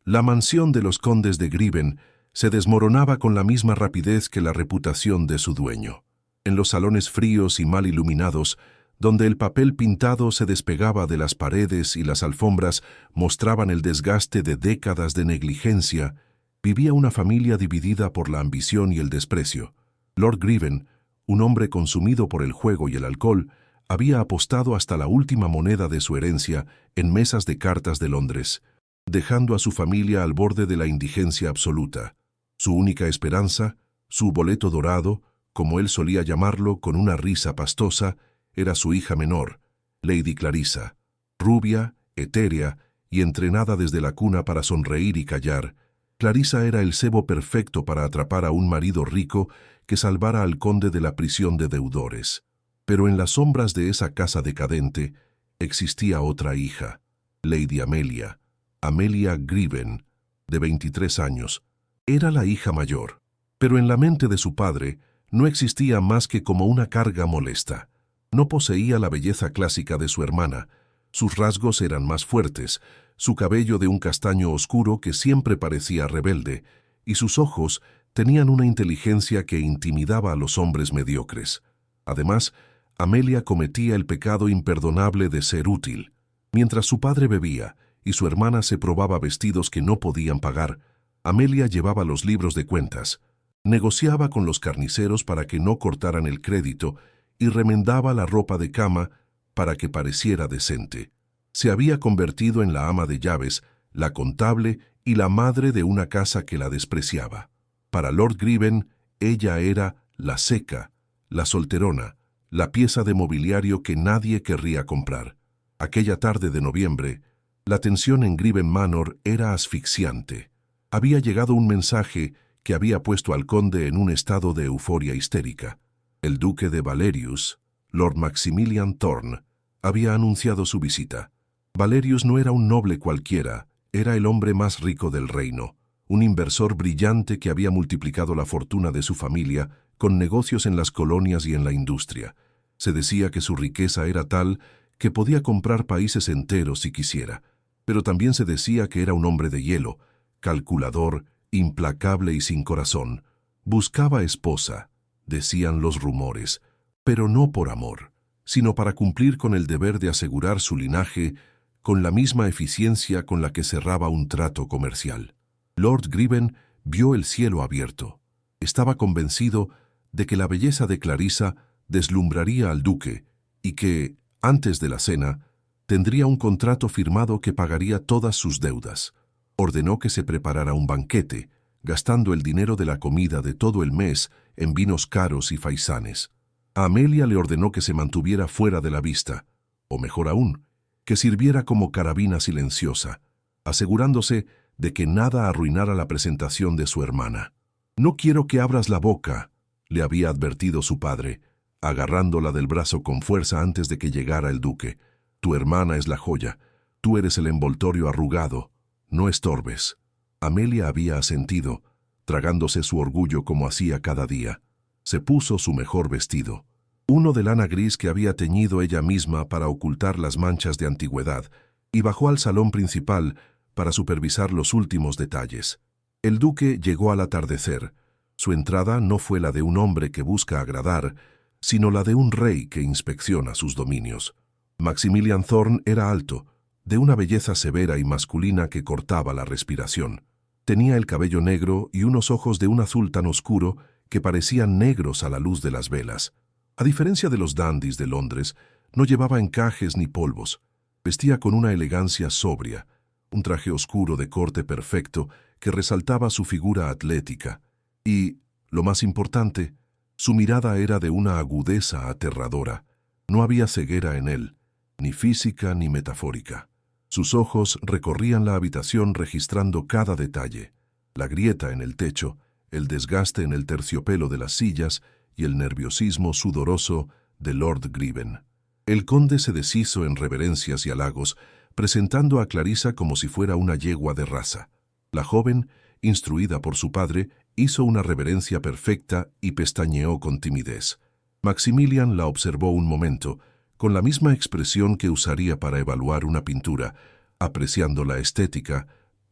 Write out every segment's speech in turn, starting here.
La mansión de los condes de Griven se desmoronaba con la misma rapidez que la reputación de su dueño. En los salones fríos y mal iluminados, donde el papel pintado se despegaba de las paredes y las alfombras mostraban el desgaste de décadas de negligencia, vivía una familia dividida por la ambición y el desprecio. Lord Griven, un hombre consumido por el juego y el alcohol, había apostado hasta la última moneda de su herencia en mesas de cartas de Londres, dejando a su familia al borde de la indigencia absoluta. Su única esperanza, su boleto dorado, como él solía llamarlo con una risa pastosa, era su hija menor, Lady Clarissa, rubia, etérea y entrenada desde la cuna para sonreír y callar. Clarissa era el cebo perfecto para atrapar a un marido rico que salvara al conde de la prisión de deudores. Pero en las sombras de esa casa decadente existía otra hija, Lady Amelia Griven, de 23 años. Era la hija mayor, pero en la mente de su padre no existía más que como una carga molesta. No poseía la belleza clásica de su hermana. Sus rasgos eran más fuertes, su cabello de un castaño oscuro que siempre parecía rebelde, y sus ojos tenían una inteligencia que intimidaba a los hombres mediocres. Además, Amelia cometía el pecado imperdonable de ser útil. Mientras su padre bebía y su hermana se probaba vestidos que no podían pagar, Amelia llevaba los libros de cuentas, negociaba con los carniceros para que no cortaran el crédito y remendaba la ropa de cama para que pareciera decente. Se había convertido en la ama de llaves, la contable y la madre de una casa que la despreciaba. Para Lord Griven, ella era la seca, la solterona, la pieza de mobiliario que nadie querría comprar. Aquella tarde de noviembre, la tensión en Griven Manor era asfixiante. Había llegado un mensaje que había puesto al conde en un estado de euforia histérica. El duque de Valerius, Lord Maximilian Thorne, había anunciado su visita. Valerius no era un noble cualquiera, era el hombre más rico del reino, un inversor brillante que había multiplicado la fortuna de su familia con negocios en las colonias y en la industria. Se decía que su riqueza era tal que podía comprar países enteros si quisiera, pero también se decía que era un hombre de hielo, calculador, implacable y sin corazón. Buscaba esposa, decían los rumores, pero no por amor, sino para cumplir con el deber de asegurar su linaje con la misma eficiencia con la que cerraba un trato comercial. Lord Griven vio el cielo abierto. Estaba convencido de que la belleza de Clarissa deslumbraría al duque y que, antes de la cena, tendría un contrato firmado que pagaría todas sus deudas. Ordenó que se preparara un banquete, gastando el dinero de la comida de todo el mes en vinos caros y faisanes. A Amelia le ordenó que se mantuviera fuera de la vista, o mejor aún, que sirviera como carabina silenciosa, asegurándose de que nada arruinara la presentación de su hermana. «No quiero que abras la boca», le había advertido su padre, agarrándola del brazo con fuerza antes de que llegara el duque. «Tu hermana es la joya, tú eres el envoltorio arrugado, no estorbes». Amelia había asentido, tragándose su orgullo como hacía cada día. Se puso su mejor vestido, uno de lana gris que había teñido ella misma para ocultar las manchas de antigüedad, y bajó al salón principal para supervisar los últimos detalles. El duque llegó al atardecer. Su entrada no fue la de un hombre que busca agradar, sino la de un rey que inspecciona sus dominios. Maximilian Thorne era alto, de una belleza severa y masculina que cortaba la respiración. Tenía el cabello negro y unos ojos de un azul tan oscuro que parecían negros a la luz de las velas. A diferencia de los dandys de Londres, no llevaba encajes ni polvos. Vestía con una elegancia sobria, un traje oscuro de corte perfecto que resaltaba su figura atlética. Y, lo más importante, su mirada era de una agudeza aterradora. No había ceguera en él, ni física ni metafórica. Sus ojos recorrían la habitación registrando cada detalle: la grieta en el techo, el desgaste en el terciopelo de las sillas y el nerviosismo sudoroso de Lord Griven. El conde se deshizo en reverencias y halagos, presentando a Clarissa como si fuera una yegua de raza. La joven, instruida por su padre, hizo una reverencia perfecta y pestañeó con timidez. Maximilian la observó un momento, con la misma expresión que usaría para evaluar una pintura, apreciando la estética,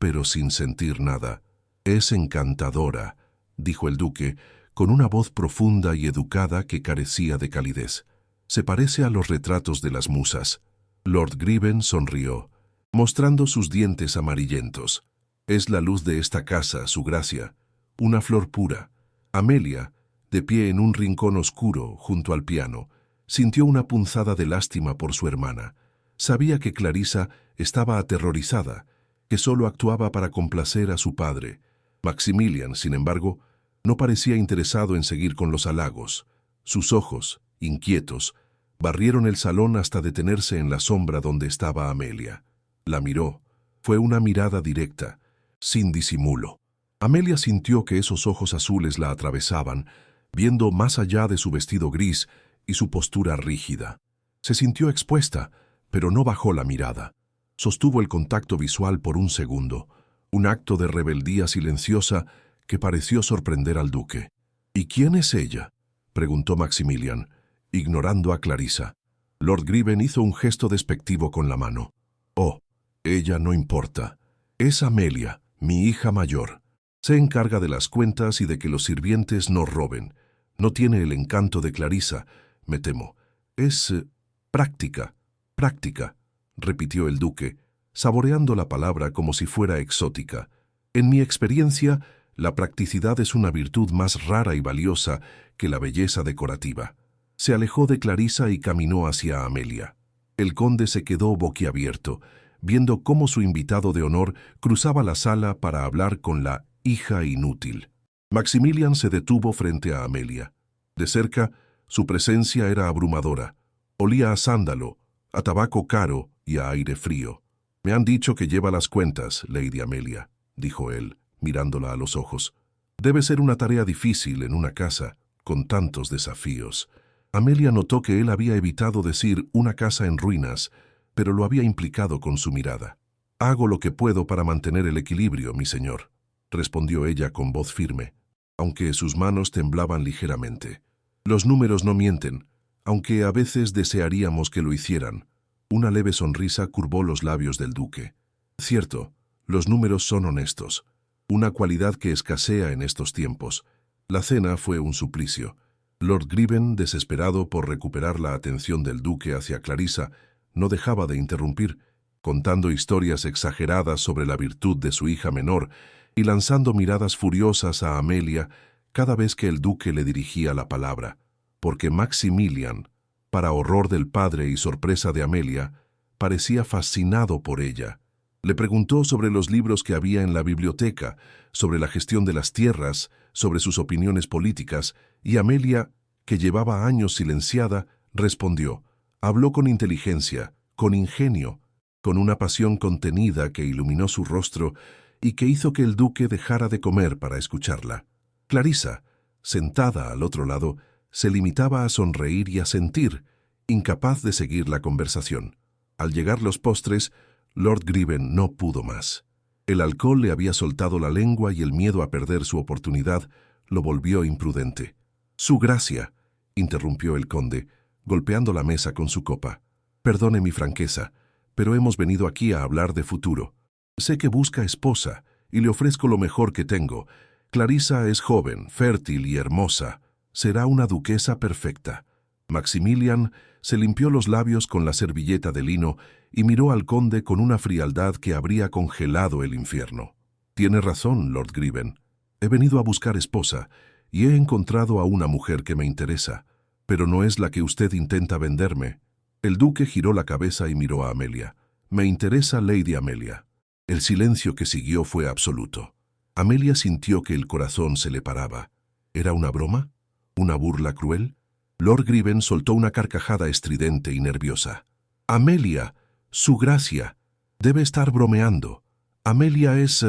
pero sin sentir nada. «Es encantadora», dijo el duque, con una voz profunda y educada que carecía de calidez. «Se parece a los retratos de las musas». Lord Griven sonrió, mostrando sus dientes amarillentos. «Es la luz de esta casa, su gracia, una flor pura». Amelia, de pie en un rincón oscuro junto al piano, sintió una punzada de lástima por su hermana. Sabía que Clarissa estaba aterrorizada, que solo actuaba para complacer a su padre. Maximilian, sin embargo, no parecía interesado en seguir con los halagos. Sus ojos, inquietos, barrieron el salón hasta detenerse en la sombra donde estaba Amelia. La miró. Fue una mirada directa, sin disimulo. Amelia sintió que esos ojos azules la atravesaban, viendo más allá de su vestido gris y su postura rígida. Se sintió expuesta, pero no bajó la mirada. Sostuvo el contacto visual por un segundo, un acto de rebeldía silenciosa que pareció sorprender al duque. «¿Y quién es ella?», preguntó Maximilian, ignorando a Clarissa. Lord Griven hizo un gesto despectivo con la mano. «Oh, ella no importa. Es Amelia, mi hija mayor. Se encarga de las cuentas y de que los sirvientes no roben. No tiene el encanto de Clarissa, me temo. Es práctica, repitió el duque, saboreando la palabra como si fuera exótica. En mi experiencia, la practicidad es una virtud más rara y valiosa que la belleza decorativa». Se alejó de Clarissa y caminó hacia Amelia. El conde se quedó boquiabierto, viendo cómo su invitado de honor cruzaba la sala para hablar con la hija inútil. Maximilian se detuvo frente a Amelia. De cerca, su presencia era abrumadora. Olía a sándalo, a tabaco caro y a aire frío. «Me han dicho que lleva las cuentas, Lady Amelia», dijo él, mirándola a los ojos. «Debe ser una tarea difícil en una casa con tantos desafíos». Amelia notó que él había evitado decir «una casa en ruinas», pero lo había implicado con su mirada. «Hago lo que puedo para mantener el equilibrio, mi señor», respondió ella con voz firme, aunque sus manos temblaban ligeramente. «Los números no mienten, aunque a veces desearíamos que lo hicieran». Una leve sonrisa curvó los labios del duque. «Cierto, los números son honestos, una cualidad que escasea en estos tiempos». La cena fue un suplicio. Lord Griven, desesperado por recuperar la atención del duque hacia Clarissa, no dejaba de interrumpir, contando historias exageradas sobre la virtud de su hija menor y lanzando miradas furiosas a Amelia cada vez que el duque le dirigía la palabra, porque Maximilian, para horror del padre y sorpresa de Amelia, parecía fascinado por ella. Le preguntó sobre los libros que había en la biblioteca, sobre la gestión de las tierras, sobre sus opiniones políticas, y Amelia, que llevaba años silenciada, respondió. Habló con inteligencia, con ingenio, con una pasión contenida que iluminó su rostro y que hizo que el duque dejara de comer para escucharla. Clarissa, sentada al otro lado, se limitaba a sonreír y a sentir, incapaz de seguir la conversación. Al llegar los postres, Lord Griven no pudo más. El alcohol le había soltado la lengua y el miedo a perder su oportunidad lo volvió imprudente. «Su gracia», interrumpió el conde, golpeando la mesa con su copa. «Perdone mi franqueza, pero hemos venido aquí a hablar de futuro. Sé que busca esposa y le ofrezco lo mejor que tengo. Clarissa es joven, fértil y hermosa. Será una duquesa perfecta». Maximilian se limpió los labios con la servilleta de lino y miró al conde con una frialdad que habría congelado el infierno. «Tiene razón, Lord Griven. He venido a buscar esposa y he encontrado a una mujer que me interesa, pero no es la que usted intenta venderme». El duque giró la cabeza y miró a Amelia. «Me interesa Lady Amelia». El silencio que siguió fue absoluto. Amelia sintió que el corazón se le paraba. ¿Era una broma? ¿Una burla cruel? Lord Griven soltó una carcajada estridente y nerviosa. «Amelia, su gracia, debe estar bromeando. Amelia es...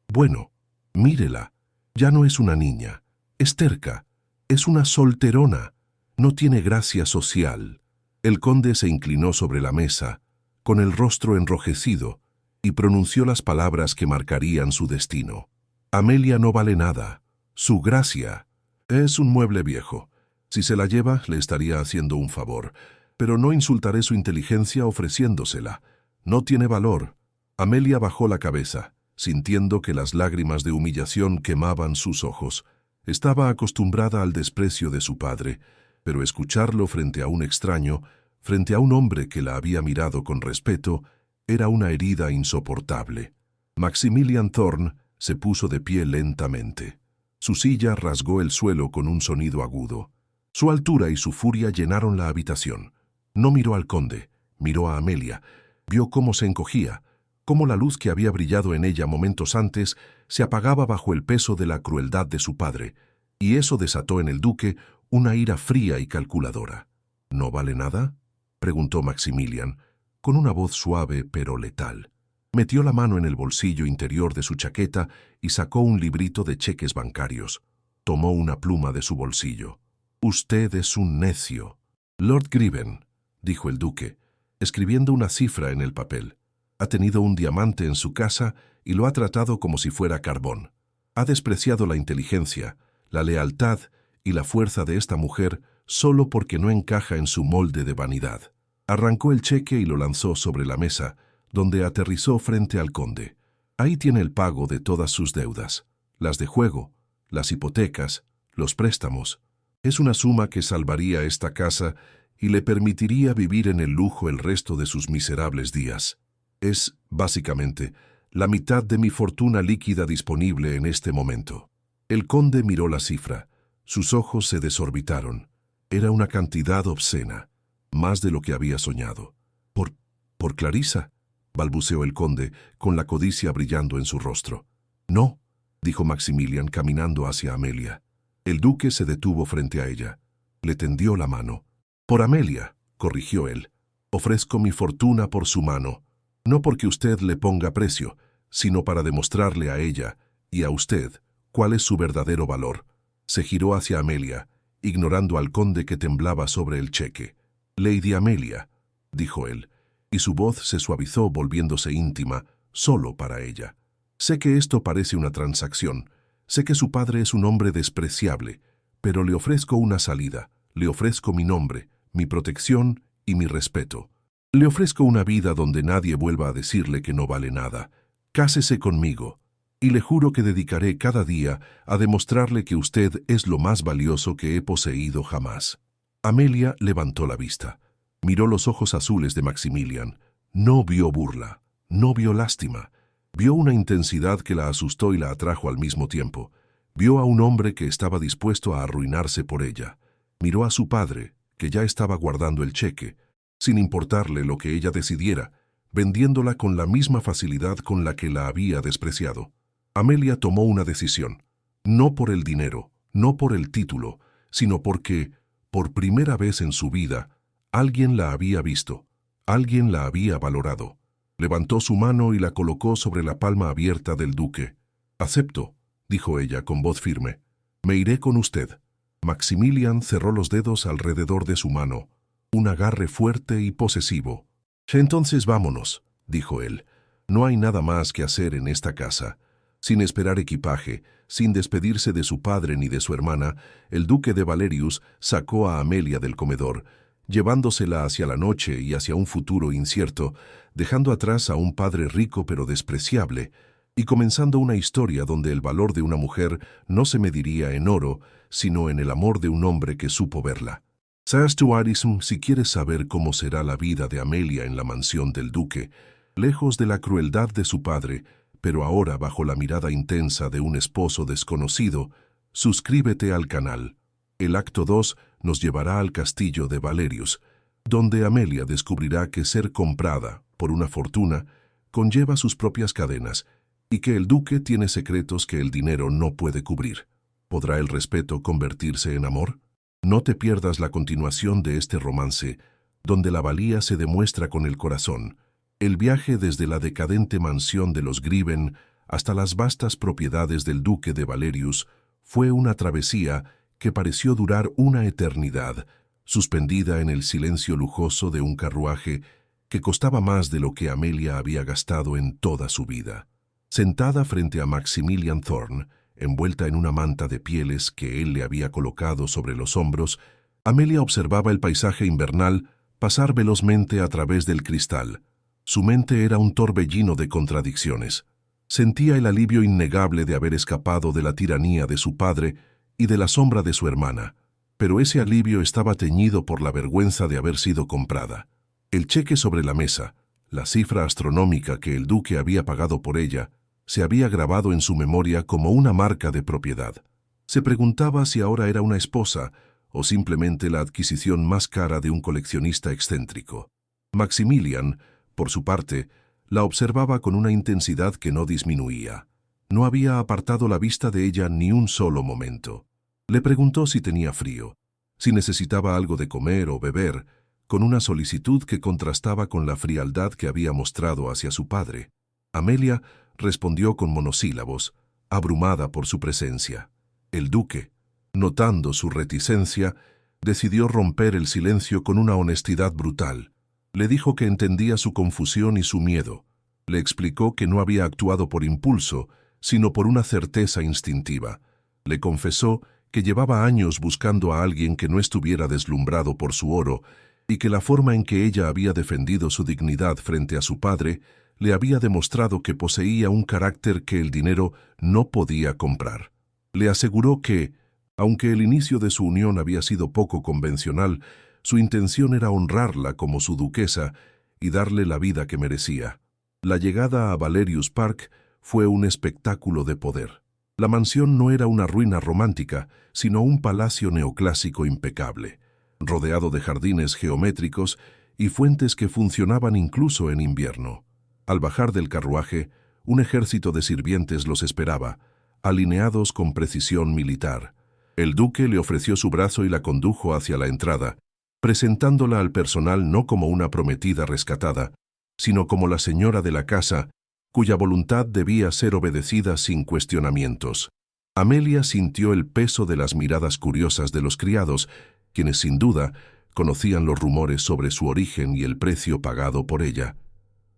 bueno, mírela. Ya no es una niña. Es terca. Es una solterona. No tiene gracia social». El conde se inclinó sobre la mesa, con el rostro enrojecido, y pronunció las palabras que marcarían su destino. «Amelia no vale nada. Su gracia es un mueble viejo. Si se la lleva, le estaría haciendo un favor, pero no insultaré su inteligencia ofreciéndosela. No tiene valor». Amelia bajó la cabeza, sintiendo que las lágrimas de humillación quemaban sus ojos. Estaba acostumbrada al desprecio de su padre, pero escucharlo frente a un extraño, frente a un hombre que la había mirado con respeto, era una herida insoportable. Maximilian Thorne se puso de pie lentamente. Su silla rasgó el suelo con un sonido agudo. Su altura y su furia llenaron la habitación. No miró al conde, miró a Amelia. Vio cómo se encogía, cómo la luz que había brillado en ella momentos antes se apagaba bajo el peso de la crueldad de su padre, y eso desató en el duque una ira fría y calculadora. ¿No vale nada?, preguntó Maximilian, con una voz suave pero letal. Metió la mano en el bolsillo interior de su chaqueta y sacó un librito de cheques bancarios. Tomó una pluma de su bolsillo. «Usted es un necio». «Lord Griven», dijo el duque, escribiendo una cifra en el papel. «Ha tenido un diamante en su casa y lo ha tratado como si fuera carbón. Ha despreciado la inteligencia, la lealtad y la fuerza de esta mujer solo porque no encaja en su molde de vanidad». Arrancó el cheque y lo lanzó sobre la mesa, donde aterrizó frente al conde. «Ahí tiene el pago de todas sus deudas, las de juego, las hipotecas, los préstamos. Es una suma que salvaría esta casa y le permitiría vivir en el lujo el resto de sus miserables días. Es, básicamente, la mitad de mi fortuna líquida disponible en este momento». El conde miró la cifra. Sus ojos se desorbitaron. Era una cantidad obscena, más de lo que había soñado. ¿Por Clarissa?», balbuceó el conde, con la codicia brillando en su rostro. «No», dijo Maximilian caminando hacia Amelia. El duque se detuvo frente a ella. Le tendió la mano. «Por Amelia», corrigió él. «Ofrezco mi fortuna por su mano, no porque usted le ponga precio, sino para demostrarle a ella y a usted cuál es su verdadero valor». Se giró hacia Amelia, ignorando al conde que temblaba sobre el cheque. «Lady Amelia», dijo él, y su voz se suavizó volviéndose íntima, solo para ella. «Sé que esto parece una transacción, sé que su padre es un hombre despreciable, pero le ofrezco una salida, le ofrezco mi nombre, mi protección y mi respeto. Le ofrezco una vida donde nadie vuelva a decirle que no vale nada. Cásese conmigo, y le juro que dedicaré cada día a demostrarle que usted es lo más valioso que he poseído jamás». Amelia levantó la vista. Miró los ojos azules de Maximilian. No vio burla, no vio lástima. Vio una intensidad que la asustó y la atrajo al mismo tiempo. Vio a un hombre que estaba dispuesto a arruinarse por ella. Miró a su padre, que ya estaba guardando el cheque, sin importarle lo que ella decidiera, vendiéndola con la misma facilidad con la que la había despreciado. Amelia tomó una decisión, no por el dinero, no por el título, sino porque, por primera vez en su vida, alguien la había visto, alguien la había valorado. Levantó su mano y la colocó sobre la palma abierta del duque. «Acepto», dijo ella con voz firme. «Me iré con usted». Maximilian cerró los dedos alrededor de su mano, un agarre fuerte y posesivo. «Entonces vámonos», dijo él. «No hay nada más que hacer en esta casa». Sin esperar equipaje, sin despedirse de su padre ni de su hermana, el duque de Valerius sacó a Amelia del comedor, llevándosela hacia la noche y hacia un futuro incierto, dejando atrás a un padre rico pero despreciable, y comenzando una historia donde el valor de una mujer no se mediría en oro, sino en el amor de un hombre que supo verla. Seas tú, Arism, si quieres saber cómo será la vida de Amelia en la mansión del duque, lejos de la crueldad de su padre, pero ahora bajo la mirada intensa de un esposo desconocido, suscríbete al canal. El acto 2 nos llevará al castillo de Valerius, donde Amelia descubrirá que ser comprada por una fortuna conlleva sus propias cadenas y que el duque tiene secretos que el dinero no puede cubrir. ¿Podrá el respeto convertirse en amor? No te pierdas la continuación de este romance, donde la valía se demuestra con el corazón. El viaje desde la decadente mansión de los Griven hasta las vastas propiedades del duque de Valerius fue una travesía que pareció durar una eternidad, suspendida en el silencio lujoso de un carruaje que costaba más de lo que Amelia había gastado en toda su vida. Sentada frente a Maximilian Thorne, envuelta en una manta de pieles que él le había colocado sobre los hombros, Amelia observaba el paisaje invernal pasar velozmente a través del cristal. Su mente era un torbellino de contradicciones. Sentía el alivio innegable de haber escapado de la tiranía de su padre y de la sombra de su hermana, pero ese alivio estaba teñido por la vergüenza de haber sido comprada. El cheque sobre la mesa, la cifra astronómica que el duque había pagado por ella, se había grabado en su memoria como una marca de propiedad. Se preguntaba si ahora era una esposa o simplemente la adquisición más cara de un coleccionista excéntrico. Maximilian, por su parte, la observaba con una intensidad que no disminuía. No había apartado la vista de ella ni un solo momento. Le preguntó si tenía frío, si necesitaba algo de comer o beber, con una solicitud que contrastaba con la frialdad que había mostrado hacia su padre. Amelia respondió con monosílabos, abrumada por su presencia. El duque, notando su reticencia, decidió romper el silencio con una honestidad brutal. Le dijo que entendía su confusión y su miedo. Le explicó que no había actuado por impulso, sino por una certeza instintiva. Le confesó que llevaba años buscando a alguien que no estuviera deslumbrado por su oro y que la forma en que ella había defendido su dignidad frente a su padre le había demostrado que poseía un carácter que el dinero no podía comprar. Le aseguró que, aunque el inicio de su unión había sido poco convencional, su intención era honrarla como su duquesa y darle la vida que merecía. La llegada a Valerius Park fue un espectáculo de poder. La mansión no era una ruina romántica, sino un palacio neoclásico impecable, rodeado de jardines geométricos y fuentes que funcionaban incluso en invierno. Al bajar del carruaje, un ejército de sirvientes los esperaba, alineados con precisión militar. El duque le ofreció su brazo y la condujo hacia la entrada, presentándola al personal no como una prometida rescatada, sino como la señora de la casa, cuya voluntad debía ser obedecida sin cuestionamientos. Amelia sintió el peso de las miradas curiosas de los criados, quienes sin duda conocían los rumores sobre su origen y el precio pagado por ella.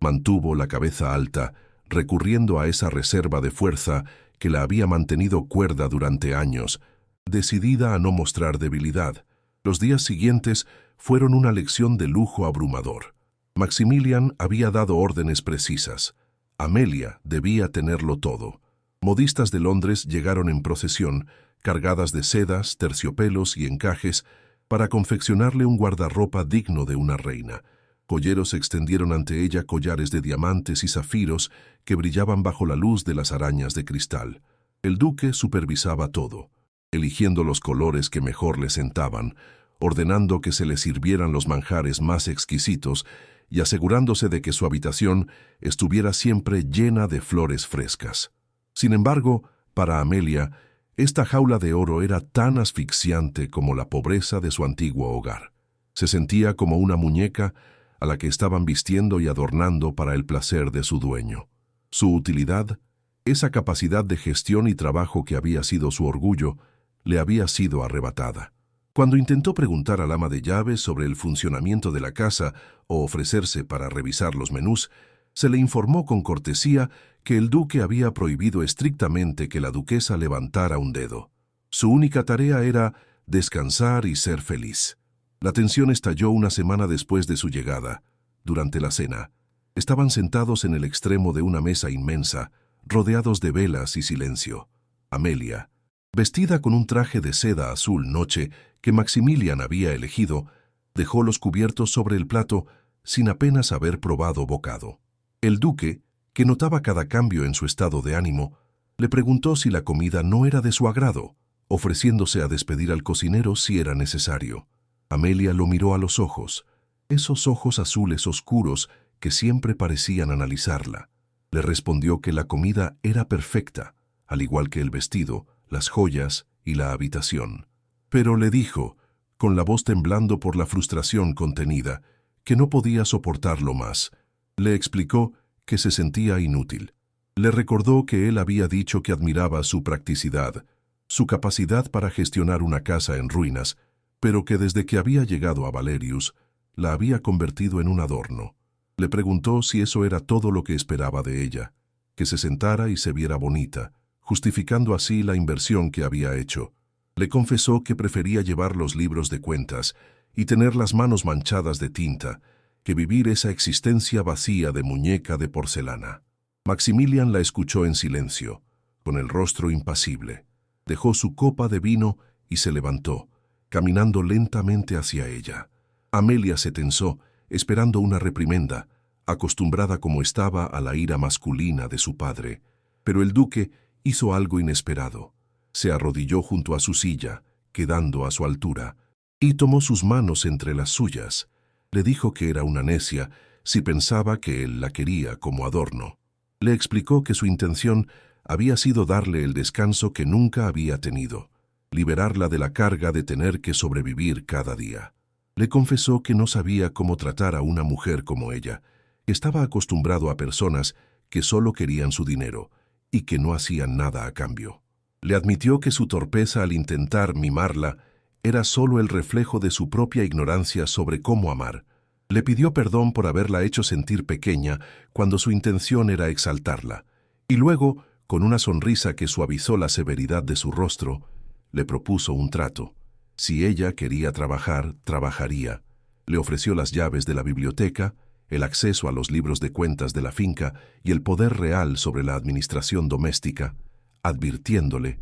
Mantuvo la cabeza alta, recurriendo a esa reserva de fuerza que la había mantenido cuerda durante años, decidida a no mostrar debilidad. Los días siguientes fueron una lección de lujo abrumador. Maximilian había dado órdenes precisas. Amelia debía tenerlo todo. Modistas de Londres llegaron en procesión, cargadas de sedas, terciopelos y encajes, para confeccionarle un guardarropa digno de una reina. Joyeros extendieron ante ella collares de diamantes y zafiros que brillaban bajo la luz de las arañas de cristal. El duque supervisaba todo, eligiendo los colores que mejor le sentaban, ordenando que se le sirvieran los manjares más exquisitos y asegurándose de que su habitación estuviera siempre llena de flores frescas. Sin embargo, para Amelia, esta jaula de oro era tan asfixiante como la pobreza de su antiguo hogar. Se sentía como una muñeca a la que estaban vistiendo y adornando para el placer de su dueño. Su utilidad, esa capacidad de gestión y trabajo que había sido su orgullo, le había sido arrebatada. Cuando intentó preguntar al ama de llaves sobre el funcionamiento de la casa o ofrecerse para revisar los menús, se le informó con cortesía que el duque había prohibido estrictamente que la duquesa levantara un dedo. Su única tarea era descansar y ser feliz. La tensión estalló una semana después de su llegada. Durante la cena, estaban sentados en el extremo de una mesa inmensa, rodeados de velas y silencio. Amelia, vestida con un traje de seda azul noche que Maximilian había elegido, dejó los cubiertos sobre el plato sin apenas haber probado bocado. El duque, que notaba cada cambio en su estado de ánimo, le preguntó si la comida no era de su agrado, ofreciéndose a despedir al cocinero si era necesario. Amelia lo miró a los ojos, esos ojos azules oscuros que siempre parecían analizarla. Le respondió que la comida era perfecta, al igual que el vestido, las joyas y la habitación. Pero le dijo, con la voz temblando por la frustración contenida, que no podía soportarlo más. Le explicó que se sentía inútil. Le recordó que él había dicho que admiraba su practicidad, su capacidad para gestionar una casa en ruinas, pero que desde que había llegado a Valerius, la había convertido en un adorno. Le preguntó si eso era todo lo que esperaba de ella, que se sentara y se viera bonita, justificando así la inversión que había hecho. Le confesó que prefería llevar los libros de cuentas y tener las manos manchadas de tinta, que vivir esa existencia vacía de muñeca de porcelana. Maximilian la escuchó en silencio, con el rostro impasible. Dejó su copa de vino y se levantó, caminando lentamente hacia ella. Amelia se tensó, esperando una reprimenda, acostumbrada como estaba a la ira masculina de su padre. Pero el duque hizo algo inesperado. Se arrodilló junto a su silla, quedando a su altura, y tomó sus manos entre las suyas. Le dijo que era una necia si pensaba que él la quería como adorno. Le explicó que su intención había sido darle el descanso que nunca había tenido, liberarla de la carga de tener que sobrevivir cada día. Le confesó que no sabía cómo tratar a una mujer como ella, que estaba acostumbrado a personas que solo querían su dinero y que no hacían nada a cambio. Le admitió que su torpeza al intentar mimarla era solo el reflejo de su propia ignorancia sobre cómo amar. Le pidió perdón por haberla hecho sentir pequeña cuando su intención era exaltarla, y luego, con una sonrisa que suavizó la severidad de su rostro, le propuso un trato. Si ella quería trabajar, trabajaría. Le ofreció las llaves de la biblioteca, el acceso a los libros de cuentas de la finca y el poder real sobre la administración doméstica, advirtiéndole,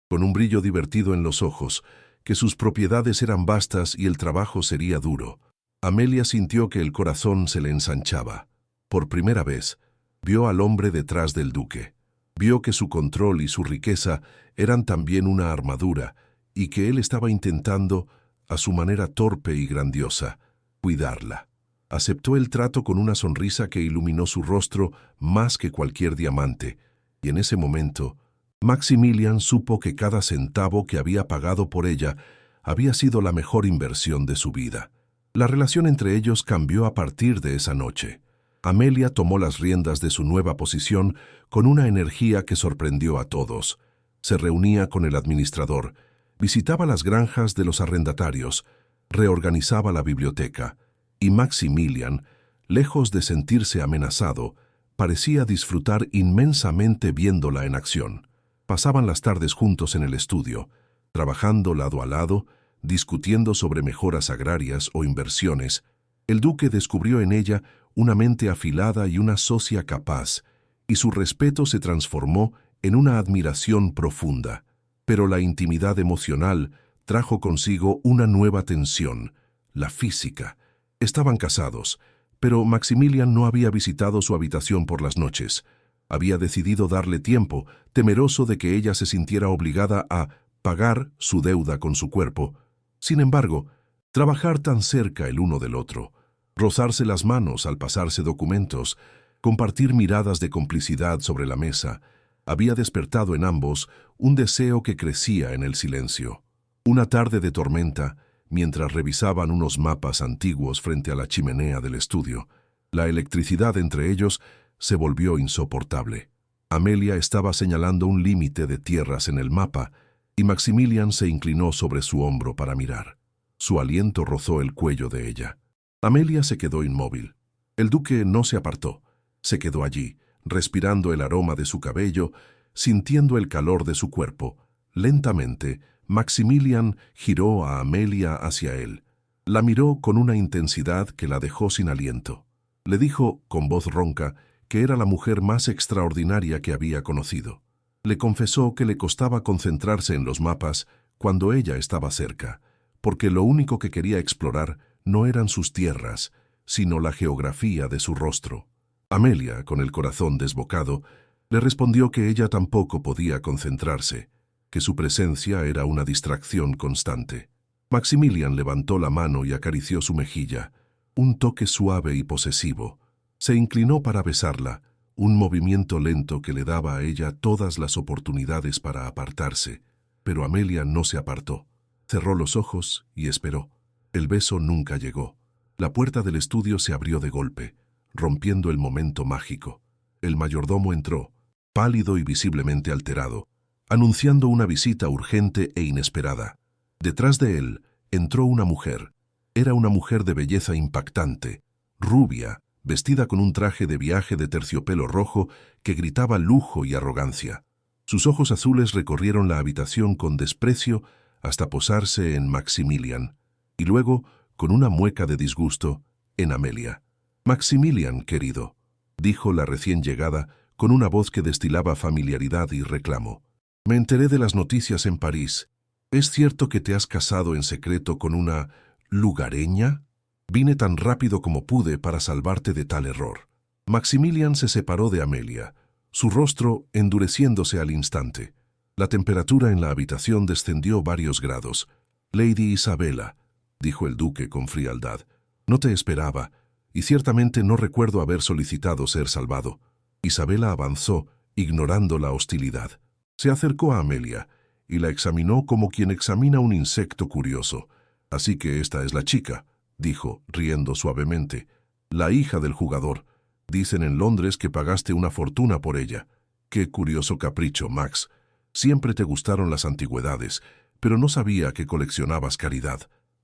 con un brillo divertido en los ojos, que sus propiedades eran vastas y el trabajo sería duro. Amelia sintió que el corazón se le ensanchaba. Por primera vez, vio al hombre detrás del duque. Vio que su control y su riqueza eran también una armadura y que él estaba intentando, a su manera torpe y grandiosa, cuidarla. Aceptó el trato con una sonrisa que iluminó su rostro más que cualquier diamante, y en ese momento, Maximilian supo que cada centavo que había pagado por ella había sido la mejor inversión de su vida. La relación entre ellos cambió a partir de esa noche. Amelia tomó las riendas de su nueva posición con una energía que sorprendió a todos. Se reunía con el administrador, visitaba las granjas de los arrendatarios, reorganizaba la biblioteca, y Maximilian, lejos de sentirse amenazado, parecía disfrutar inmensamente viéndola en acción. Pasaban las tardes juntos en el estudio, trabajando lado a lado, discutiendo sobre mejoras agrarias o inversiones. El duque descubrió en ella una mente afilada y una socia capaz, y su respeto se transformó en una admiración profunda. Pero la intimidad emocional trajo consigo una nueva tensión, la física. Estaban casados, pero Maximilian no había visitado su habitación por las noches. Había decidido darle tiempo, temeroso de que ella se sintiera obligada a pagar su deuda con su cuerpo. Sin embargo, trabajar tan cerca el uno del otro, rozarse las manos al pasarse documentos, compartir miradas de complicidad sobre la mesa, había despertado en ambos un deseo que crecía en el silencio. Una tarde de tormenta, mientras revisaban unos mapas antiguos frente a la chimenea del estudio, la electricidad entre ellos se volvió insoportable. Amelia estaba señalando un límite de tierras en el mapa, y Maximilian se inclinó sobre su hombro para mirar. Su aliento rozó el cuello de ella. Amelia se quedó inmóvil. El duque no se apartó. Se quedó allí, respirando el aroma de su cabello, sintiendo el calor de su cuerpo. Lentamente, Maximilian giró a Amelia hacia él. La miró con una intensidad que la dejó sin aliento. Le dijo, con voz ronca, que era la mujer más extraordinaria que había conocido. Le confesó que le costaba concentrarse en los mapas cuando ella estaba cerca, porque lo único que quería explorar no eran sus tierras, sino la geografía de su rostro. Amelia, con el corazón desbocado, le respondió que ella tampoco podía concentrarse, que su presencia era una distracción constante. Maximilian levantó la mano y acarició su mejilla, un toque suave y posesivo. Se inclinó para besarla, un movimiento lento que le daba a ella todas las oportunidades para apartarse, pero Amelia no se apartó. Cerró los ojos y esperó. El beso nunca llegó. La puerta del estudio se abrió de golpe, rompiendo el momento mágico. El mayordomo entró, pálido y visiblemente alterado, anunciando una visita urgente e inesperada. Detrás de él entró una mujer. Era una mujer de belleza impactante, rubia, vestida con un traje de viaje de terciopelo rojo que gritaba lujo y arrogancia. Sus ojos azules recorrieron la habitación con desprecio hasta posarse en Maximilian, y luego, con una mueca de disgusto, en Amelia. «Maximilian, querido», dijo la recién llegada con una voz que destilaba familiaridad y reclamo. Me enteré de las noticias en París. ¿Es cierto que te has casado en secreto con una lugareña? Vine tan rápido como pude para salvarte de tal error. Maximilian se separó de Amelia, su rostro endureciéndose al instante. La temperatura en la habitación descendió varios grados. Lady Isabella, dijo el duque con frialdad, no te esperaba, y ciertamente no recuerdo haber solicitado ser salvado. Isabella avanzó, ignorando la hostilidad. Se acercó a Amelia y la examinó como quien examina un insecto curioso. Así que esta es la chica, dijo, riendo suavemente. La hija del jugador. Dicen en Londres que pagaste una fortuna por ella. Qué curioso capricho, Max. Siempre te gustaron las antigüedades, pero no sabía que coleccionabas caridad.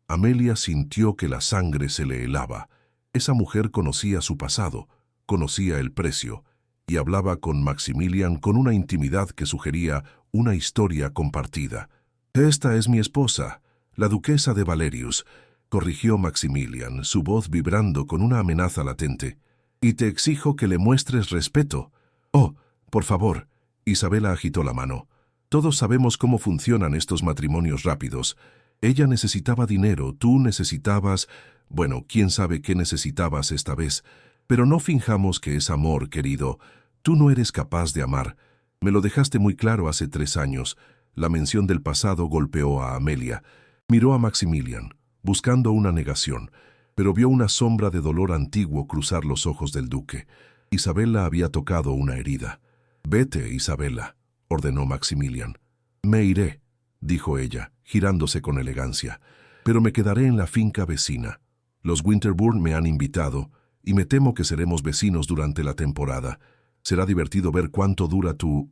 Amelia sintió que la sangre se le helaba. Esa mujer conocía su pasado, conocía el precio, y hablaba con Maximilian con una intimidad que sugería una historia compartida. «Esta es mi esposa, la duquesa de Valerius», corrigió Maximilian, su voz vibrando con una amenaza latente. «Y te exijo que le muestres respeto». «Oh, por favor», Isabella agitó la mano. «Todos sabemos cómo funcionan estos matrimonios rápidos. Ella necesitaba dinero, tú necesitabas... Bueno, quién sabe qué necesitabas esta vez. Pero no finjamos que es amor, querido. Tú no eres capaz de amar. Me lo dejaste muy claro hace 3 años. La mención del pasado golpeó a Amelia. Miró a Maximilian, buscando una negación, pero vio una sombra de dolor antiguo cruzar los ojos del duque. Isabella había tocado una herida. «Vete, Isabella», ordenó Maximilian. «Me iré», dijo ella, girándose con elegancia, «pero me quedaré en la finca vecina. Los Winterbourne me han invitado, y me temo que seremos vecinos durante la temporada. Será divertido ver cuánto dura tu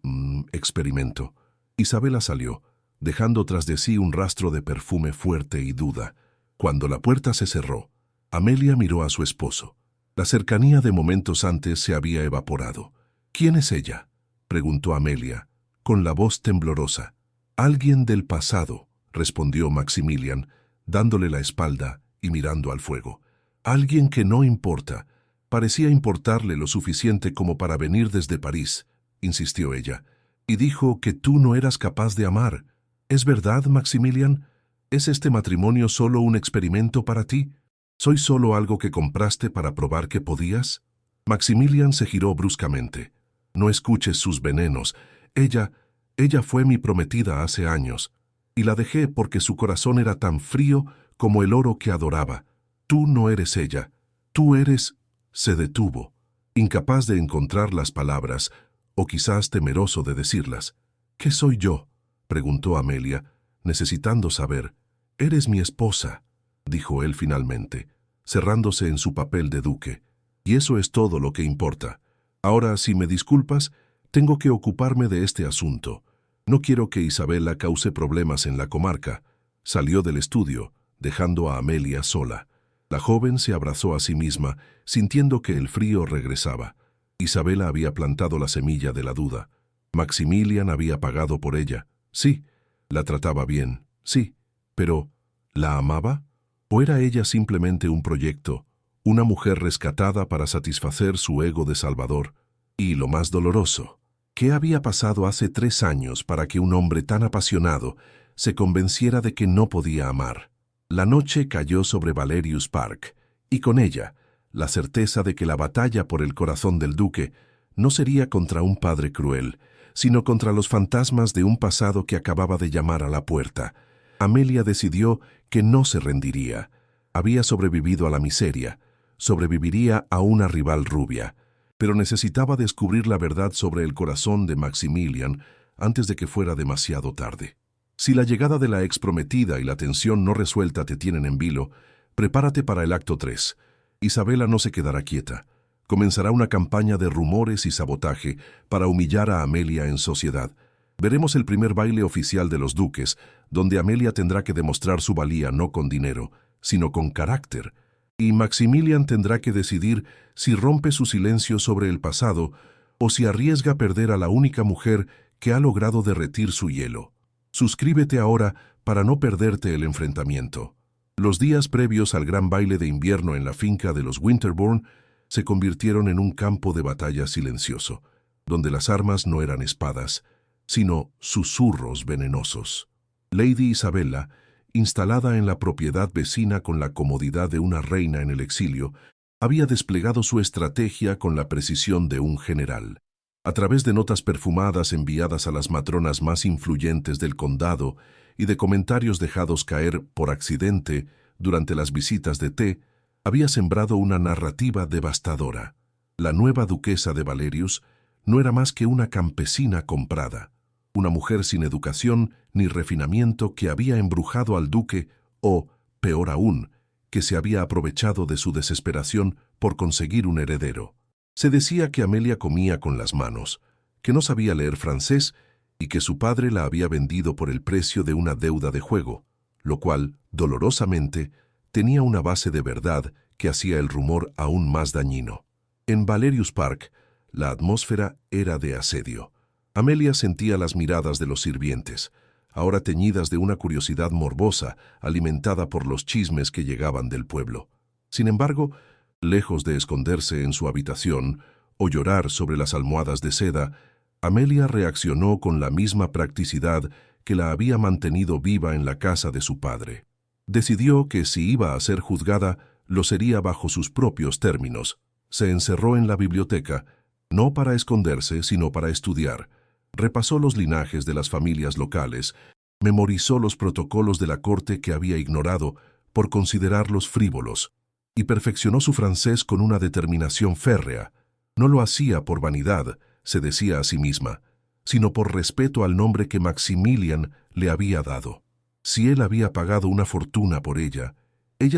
experimento». Isabella salió, dejando tras de sí un rastro de perfume fuerte y duda. Cuando la puerta se cerró, Amelia miró a su esposo. La cercanía de momentos antes se había evaporado. «¿Quién es ella?», preguntó Amelia, con la voz temblorosa. «Alguien del pasado», respondió Maximilian, dándole la espalda y mirando al fuego. «Alguien que no importa. Parecía importarle lo suficiente como para venir desde París», insistió ella, «y dijo que tú no eras capaz de amar. ¿Es verdad, Maximilian? ¿Es este matrimonio solo un experimento para ti? ¿Soy solo algo que compraste para probar que podías?» Maximilian se giró bruscamente. «No escuches sus venenos. Ella fue mi prometida hace años, y la dejé porque su corazón era tan frío como el oro que adoraba. Tú no eres ella. Tú eres...» Se detuvo, incapaz de encontrar las palabras, o quizás temeroso de decirlas. «¿Qué soy yo?», preguntó Amelia, necesitando saber. «Eres mi esposa», dijo él finalmente, cerrándose en su papel de duque. «Y eso es todo lo que importa. Ahora, si me disculpas, tengo que ocuparme de este asunto. No quiero que Isabella cause problemas en la comarca». Salió del estudio, dejando a Amelia sola. La joven se abrazó a sí misma, sintiendo que el frío regresaba. Isabella había plantado la semilla de la duda. Maximilian había pagado por ella. Sí, la trataba bien, sí, pero ¿la amaba? ¿O era ella simplemente un proyecto, una mujer rescatada para satisfacer su ego de salvador? Y lo más doloroso, ¿qué había pasado hace 3 años para que un hombre tan apasionado se convenciera de que no podía amar? La noche cayó sobre Valerius Park, y con ella, la certeza de que la batalla por el corazón del duque no sería contra un padre cruel, sino contra los fantasmas de un pasado que acababa de llamar a la puerta. Amelia decidió que no se rendiría. Había sobrevivido a la miseria, sobreviviría a una rival rubia, pero necesitaba descubrir la verdad sobre el corazón de Maximilian antes de que fuera demasiado tarde. Si la llegada de la exprometida y la tensión no resuelta te tienen en vilo, prepárate para el acto 3. Isabella no se quedará quieta. Comenzará una campaña de rumores y sabotaje para humillar a Amelia en sociedad. Veremos el primer baile oficial de los duques, donde Amelia tendrá que demostrar su valía no con dinero, sino con carácter. Y Maximilian tendrá que decidir si rompe su silencio sobre el pasado o si arriesga perder a la única mujer que ha logrado derretir su hielo. Suscríbete ahora para no perderte el enfrentamiento. Los días previos al gran baile de invierno en la finca de los Winterbourne se convirtieron en un campo de batalla silencioso. donde las armas no eran espadas, sino susurros venenosos. Lady Isabella, instalada en la propiedad vecina con la comodidad de una reina en el exilio, había desplegado su estrategia con la precisión de un general. A través de notas perfumadas enviadas a las matronas más influyentes del condado y de comentarios dejados caer por accidente durante las visitas de té, había sembrado una narrativa devastadora. La nueva duquesa de Valerius no era más que una campesina comprada, una mujer sin educación ni refinamiento que había embrujado al duque o, peor aún, que se había aprovechado de su desesperación por conseguir un heredero. Se decía que Amelia comía con las manos, que no sabía leer francés y que su padre la había vendido por el precio de una deuda de juego, lo cual, dolorosamente, tenía una base de verdad que hacía el rumor aún más dañino. En Valerius Park, la atmósfera era de asedio. Amelia sentía las miradas de los sirvientes, ahora teñidas de una curiosidad morbosa alimentada por los chismes que llegaban del pueblo. Sin embargo, lejos de esconderse en su habitación o llorar sobre las almohadas de seda, Amelia reaccionó con la misma practicidad que la había mantenido viva en la casa de su padre. Decidió que si iba a ser juzgada, lo sería bajo sus propios términos. Se encerró en la biblioteca, no para esconderse, sino para estudiar. Repasó los linajes de las familias locales, memorizó los protocolos de la corte que había ignorado por considerarlos frívolos, y perfeccionó su francés con una determinación férrea. No lo hacía por vanidad, se decía a sí misma, sino por respeto al nombre que Maximilian le había dado. Si él había pagado una fortuna por ella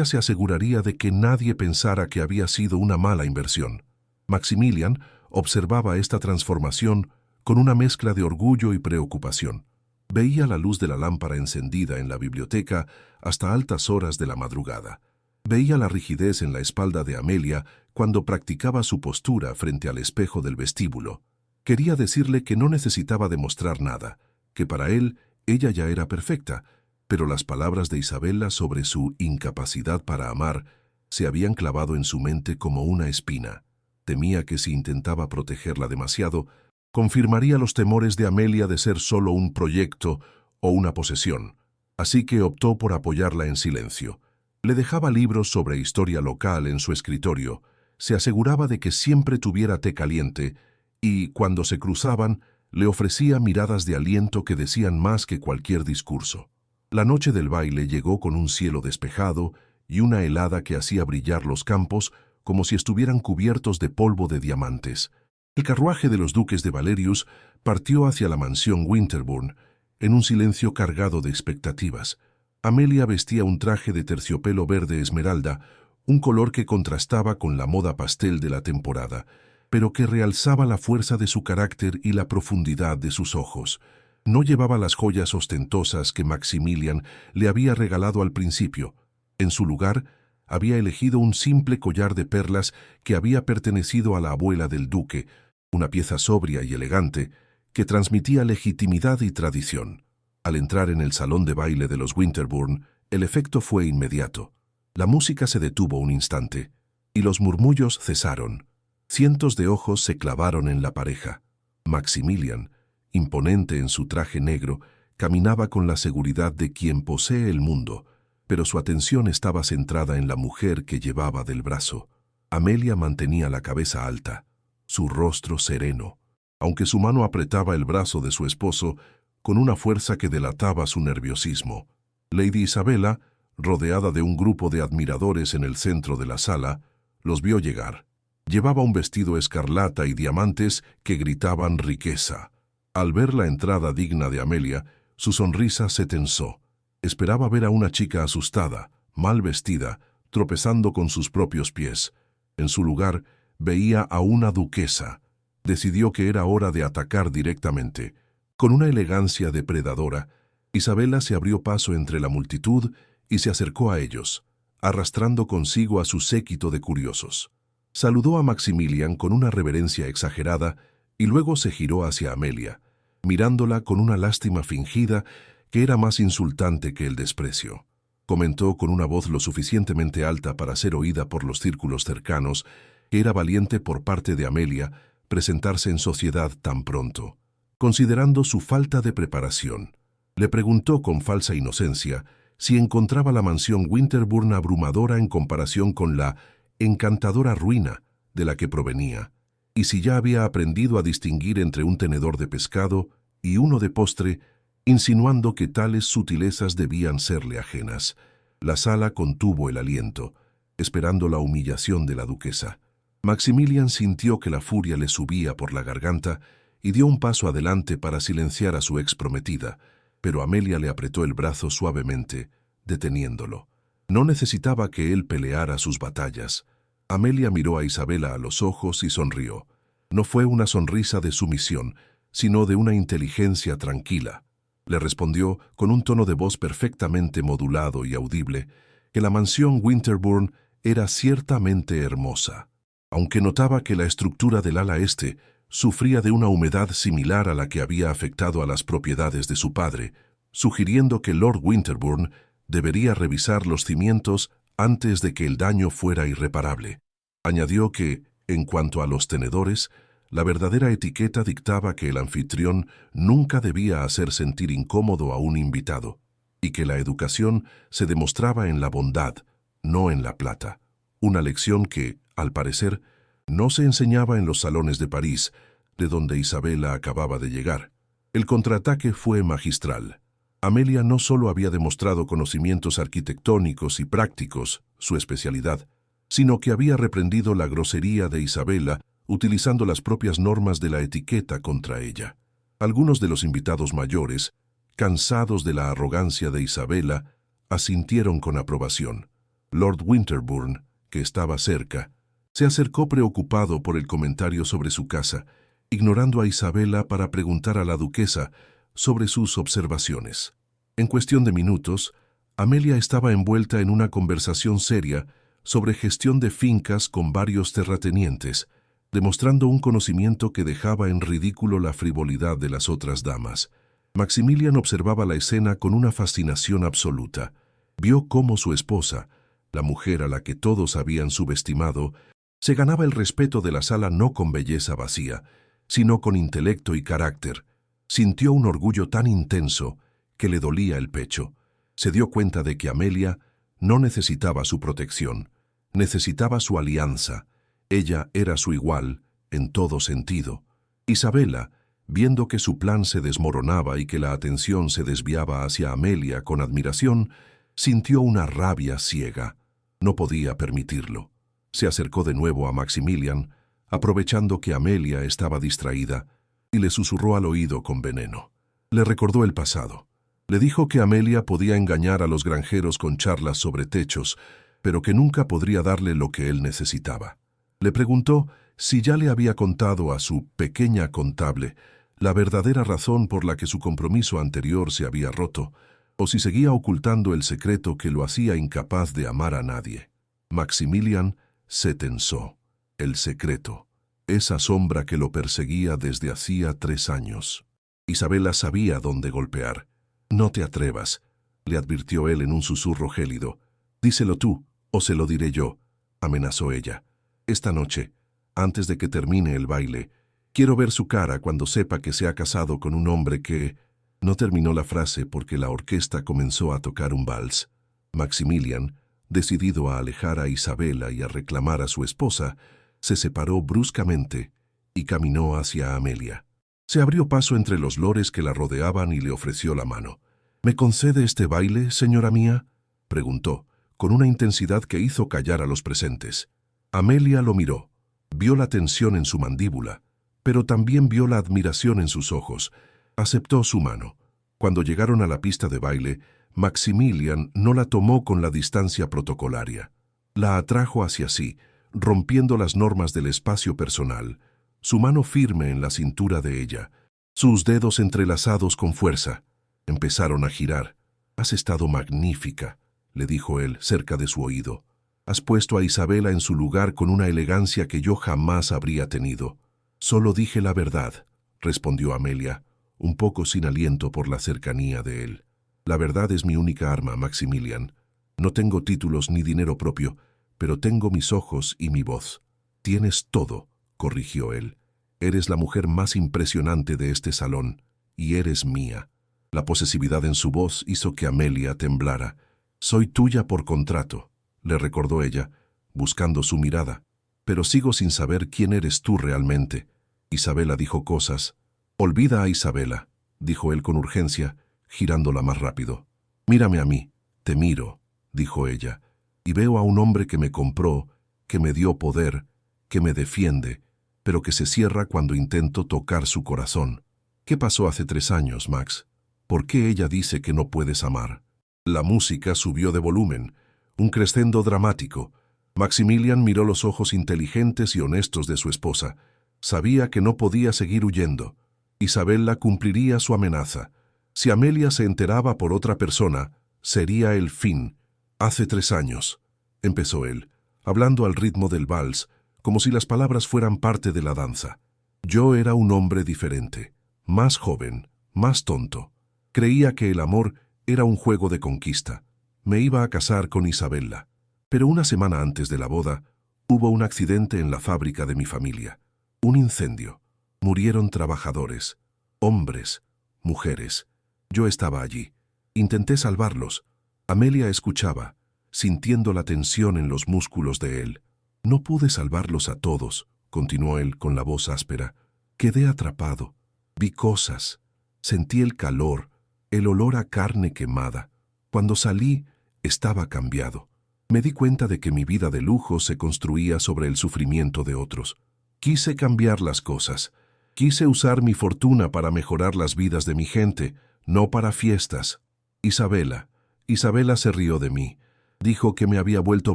se aseguraría de que nadie pensara que había sido una mala inversión. Maximilian observaba esta transformación con una mezcla de orgullo y preocupación. Veía la luz de la lámpara encendida en la biblioteca hasta altas horas de la madrugada. Veía la rigidez en la espalda de Amelia cuando practicaba su postura frente al espejo del vestíbulo. Quería decirle que no necesitaba demostrar nada, que para él ella ya era perfecta, pero las palabras de Isabella sobre su incapacidad para amar se habían clavado en su mente como una espina. Temía que si intentaba protegerla demasiado, confirmaría los temores de Amelia de ser solo un proyecto o una posesión. Así que optó por apoyarla en silencio. Le dejaba libros sobre historia local en su escritorio, se aseguraba de que siempre tuviera té caliente y, cuando se cruzaban, le ofrecía miradas de aliento que decían más que cualquier discurso. La noche del baile llegó con un cielo despejado y una helada que hacía brillar los campos como si estuvieran cubiertos de polvo de diamantes. El carruaje de los duques de Valerius partió hacia la mansión Winterbourne, en un silencio cargado de expectativas. Amelia vestía un traje de terciopelo verde esmeralda, un color que contrastaba con la moda pastel de la temporada, pero que realzaba la fuerza de su carácter y la profundidad de sus ojos. No llevaba las joyas ostentosas que Maximilian le había regalado al principio. En su lugar, había elegido un simple collar de perlas que había pertenecido a la abuela del duque, una pieza sobria y elegante que transmitía legitimidad y tradición. Al entrar en el salón de baile de los Winterbourne, el efecto fue inmediato. La música se detuvo un instante, y los murmullos cesaron. Cientos de ojos se clavaron en la pareja. Maximilian, imponente en su traje negro, caminaba con la seguridad de quien posee el mundo, pero su atención estaba centrada en la mujer que llevaba del brazo. Amelia mantenía la cabeza alta, su rostro sereno, aunque su mano apretaba el brazo de su esposo con una fuerza que delataba su nerviosismo. Lady Isabella, rodeada de un grupo de admiradores en el centro de la sala, los vio llegar. Llevaba un vestido escarlata y diamantes que gritaban riqueza. Al ver la entrada digna de Amelia, su sonrisa se tensó. Esperaba ver a una chica asustada, mal vestida, tropezando con sus propios pies. En su lugar, veía a una duquesa. Decidió que era hora de atacar directamente. Con una elegancia depredadora, Isabella se abrió paso entre la multitud y se acercó a ellos, arrastrando consigo a su séquito de curiosos. Saludó a Maximilian con una reverencia exagerada y luego se giró hacia Amelia, mirándola con una lástima fingida que era más insultante que el desprecio. Comentó con una voz lo suficientemente alta para ser oída por los círculos cercanos que era valiente por parte de Amelia presentarse en sociedad tan pronto, considerando su falta de preparación. Le preguntó con falsa inocencia si encontraba la mansión Winterbourne abrumadora en comparación con la encantadora ruina de la que provenía, y si ya había aprendido a distinguir entre un tenedor de pescado y uno de postre, insinuando que tales sutilezas debían serle ajenas. La sala contuvo el aliento, esperando la humillación de la duquesa. Maximilian sintió que la furia le subía por la garganta y dio un paso adelante para silenciar a su exprometida, pero Amelia le apretó el brazo suavemente, deteniéndolo. No necesitaba que él peleara sus batallas. Amelia miró a Isabela a los ojos y sonrió. No fue una sonrisa de sumisión, sino de una inteligencia tranquila. Le respondió, con un tono de voz perfectamente modulado y audible, que la mansión Winterbourne era ciertamente hermosa, aunque notaba que la estructura del ala este sufría de una humedad similar a la que había afectado a las propiedades de su padre, sugiriendo que Lord Winterbourne debería revisar los cimientos antes de que el daño fuera irreparable. Añadió que, en cuanto a los tenedores, la verdadera etiqueta dictaba que el anfitrión nunca debía hacer sentir incómodo a un invitado, y que la educación se demostraba en la bondad, no en la plata. Una lección que, al parecer, no se enseñaba en los salones de París, de donde Isabela acababa de llegar. El contraataque fue magistral. Amelia no solo había demostrado conocimientos arquitectónicos y prácticos, su especialidad, sino que había reprendido la grosería de Isabela utilizando las propias normas de la etiqueta contra ella. Algunos de los invitados mayores, cansados de la arrogancia de Isabela, asintieron con aprobación. Lord Winterbourne, que estaba cerca, se acercó preocupado por el comentario sobre su casa, ignorando a Isabela para preguntar a la duquesa sobre sus observaciones. En cuestión de minutos, Amelia estaba envuelta en una conversación seria sobre gestión de fincas con varios terratenientes, demostrando un conocimiento que dejaba en ridículo la frivolidad de las otras damas. Maximilian observaba la escena con una fascinación absoluta. Vio cómo su esposa, la mujer a la que todos habían subestimado, se ganaba el respeto de la sala no con belleza vacía, sino con intelecto y carácter. Sintió un orgullo tan intenso que le dolía el pecho. Se dio cuenta de que Amelia no necesitaba su protección, necesitaba su alianza. Ella era su igual en todo sentido. Isabela, viendo que su plan se desmoronaba y que la atención se desviaba hacia Amelia con admiración, sintió una rabia ciega. No podía permitirlo. Se acercó de nuevo a Maximilian, aprovechando que Amelia estaba distraída, y le susurró al oído con veneno. Le recordó el pasado. Le dijo que Amelia podía engañar a los granjeros con charlas sobre techos, pero que nunca podría darle lo que él necesitaba. Le preguntó si ya le había contado a su pequeña contable la verdadera razón por la que su compromiso anterior se había roto, o si seguía ocultando el secreto que lo hacía incapaz de amar a nadie. Maximilian se tensó. El secreto, esa sombra que lo perseguía desde hacía 3 años. Isabela sabía dónde golpear. «No te atrevas», le advirtió él en un susurro gélido. «Díselo tú, o se lo diré yo», amenazó ella. «Esta noche, antes de que termine el baile, quiero ver su cara cuando sepa que se ha casado con un hombre que...» No terminó la frase porque la orquesta comenzó a tocar un vals. Maximilian, decidido a alejar a Isabela y a reclamar a su esposa, se separó bruscamente y caminó hacia Amelia. Se abrió paso entre los lores que la rodeaban y le ofreció la mano. «¿Me concede este baile, señora mía?», preguntó, con una intensidad que hizo callar a los presentes. Amelia lo miró. Vio la tensión en su mandíbula, pero también vio la admiración en sus ojos. Aceptó su mano. Cuando llegaron a la pista de baile, Maximilian no la tomó con la distancia protocolaria. La atrajo hacia sí, rompiendo las normas del espacio personal, su mano firme en la cintura de ella, sus dedos entrelazados con fuerza. Empezaron a girar. «Has estado magnífica», le dijo él cerca de su oído. «Has puesto a Isabela en su lugar con una elegancia que yo jamás habría tenido». «Solo dije la verdad», respondió Amelia, un poco sin aliento por la cercanía de él. «La verdad es mi única arma, Maximilian. No tengo títulos ni dinero propio, pero tengo mis ojos y mi voz». «Tienes todo», corrigió él. Eres la mujer más impresionante de este salón, y eres mía. La posesividad en su voz hizo que Amelia temblara. Soy tuya por contrato, le recordó ella, buscando su mirada. Pero sigo sin saber quién eres tú realmente. Isabela dijo cosas. Olvida a Isabela, dijo él con urgencia, girándola más rápido. Mírame a mí, te miro, dijo ella, y veo a un hombre que me compró, que me dio poder, que me defiende, pero que se cierra cuando intento tocar su corazón. ¿Qué pasó hace 3 años, Max? ¿Por qué ella dice que no puedes amar? La música subió de volumen, un crescendo dramático. Maximilian miró los ojos inteligentes y honestos de su esposa. Sabía que no podía seguir huyendo. Isabela cumpliría su amenaza. Si Amelia se enteraba por otra persona, sería el fin. Hace 3 años, empezó él, hablando al ritmo del vals, como si las palabras fueran parte de la danza. Yo era un hombre diferente, más joven, más tonto. Creía que el amor era un juego de conquista. Me iba a casar con Isabela. Pero una semana antes de la boda, hubo un accidente en la fábrica de mi familia. Un incendio. Murieron trabajadores, hombres, mujeres. Yo estaba allí. Intenté salvarlos. Amelia escuchaba, sintiendo la tensión en los músculos de él. No pude salvarlos a todos, continuó él con la voz áspera. Quedé atrapado. Vi cosas. Sentí el calor, el olor a carne quemada. Cuando salí, estaba cambiado. Me di cuenta de que mi vida de lujo se construía sobre el sufrimiento de otros. Quise cambiar las cosas. Quise usar mi fortuna para mejorar las vidas de mi gente, no para fiestas. Isabela se rió de mí. Dijo que me había vuelto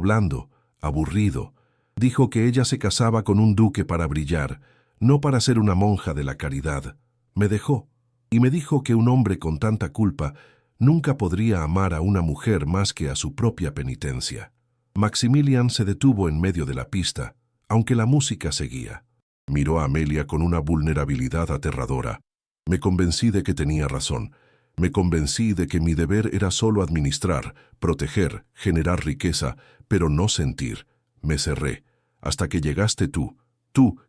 blando, aburrido. Dijo que ella se casaba con un duque para brillar, no para ser una monja de la caridad. Me dejó, y me dijo que un hombre con tanta culpa nunca podría amar a una mujer más que a su propia penitencia. Maximilian se detuvo en medio de la pista, aunque la música seguía. Miró a Amelia con una vulnerabilidad aterradora. Me convencí de que tenía razón. Me convencí de que mi deber era solo administrar, proteger, generar riqueza, pero no sentir. Me cerré, hasta que llegaste tú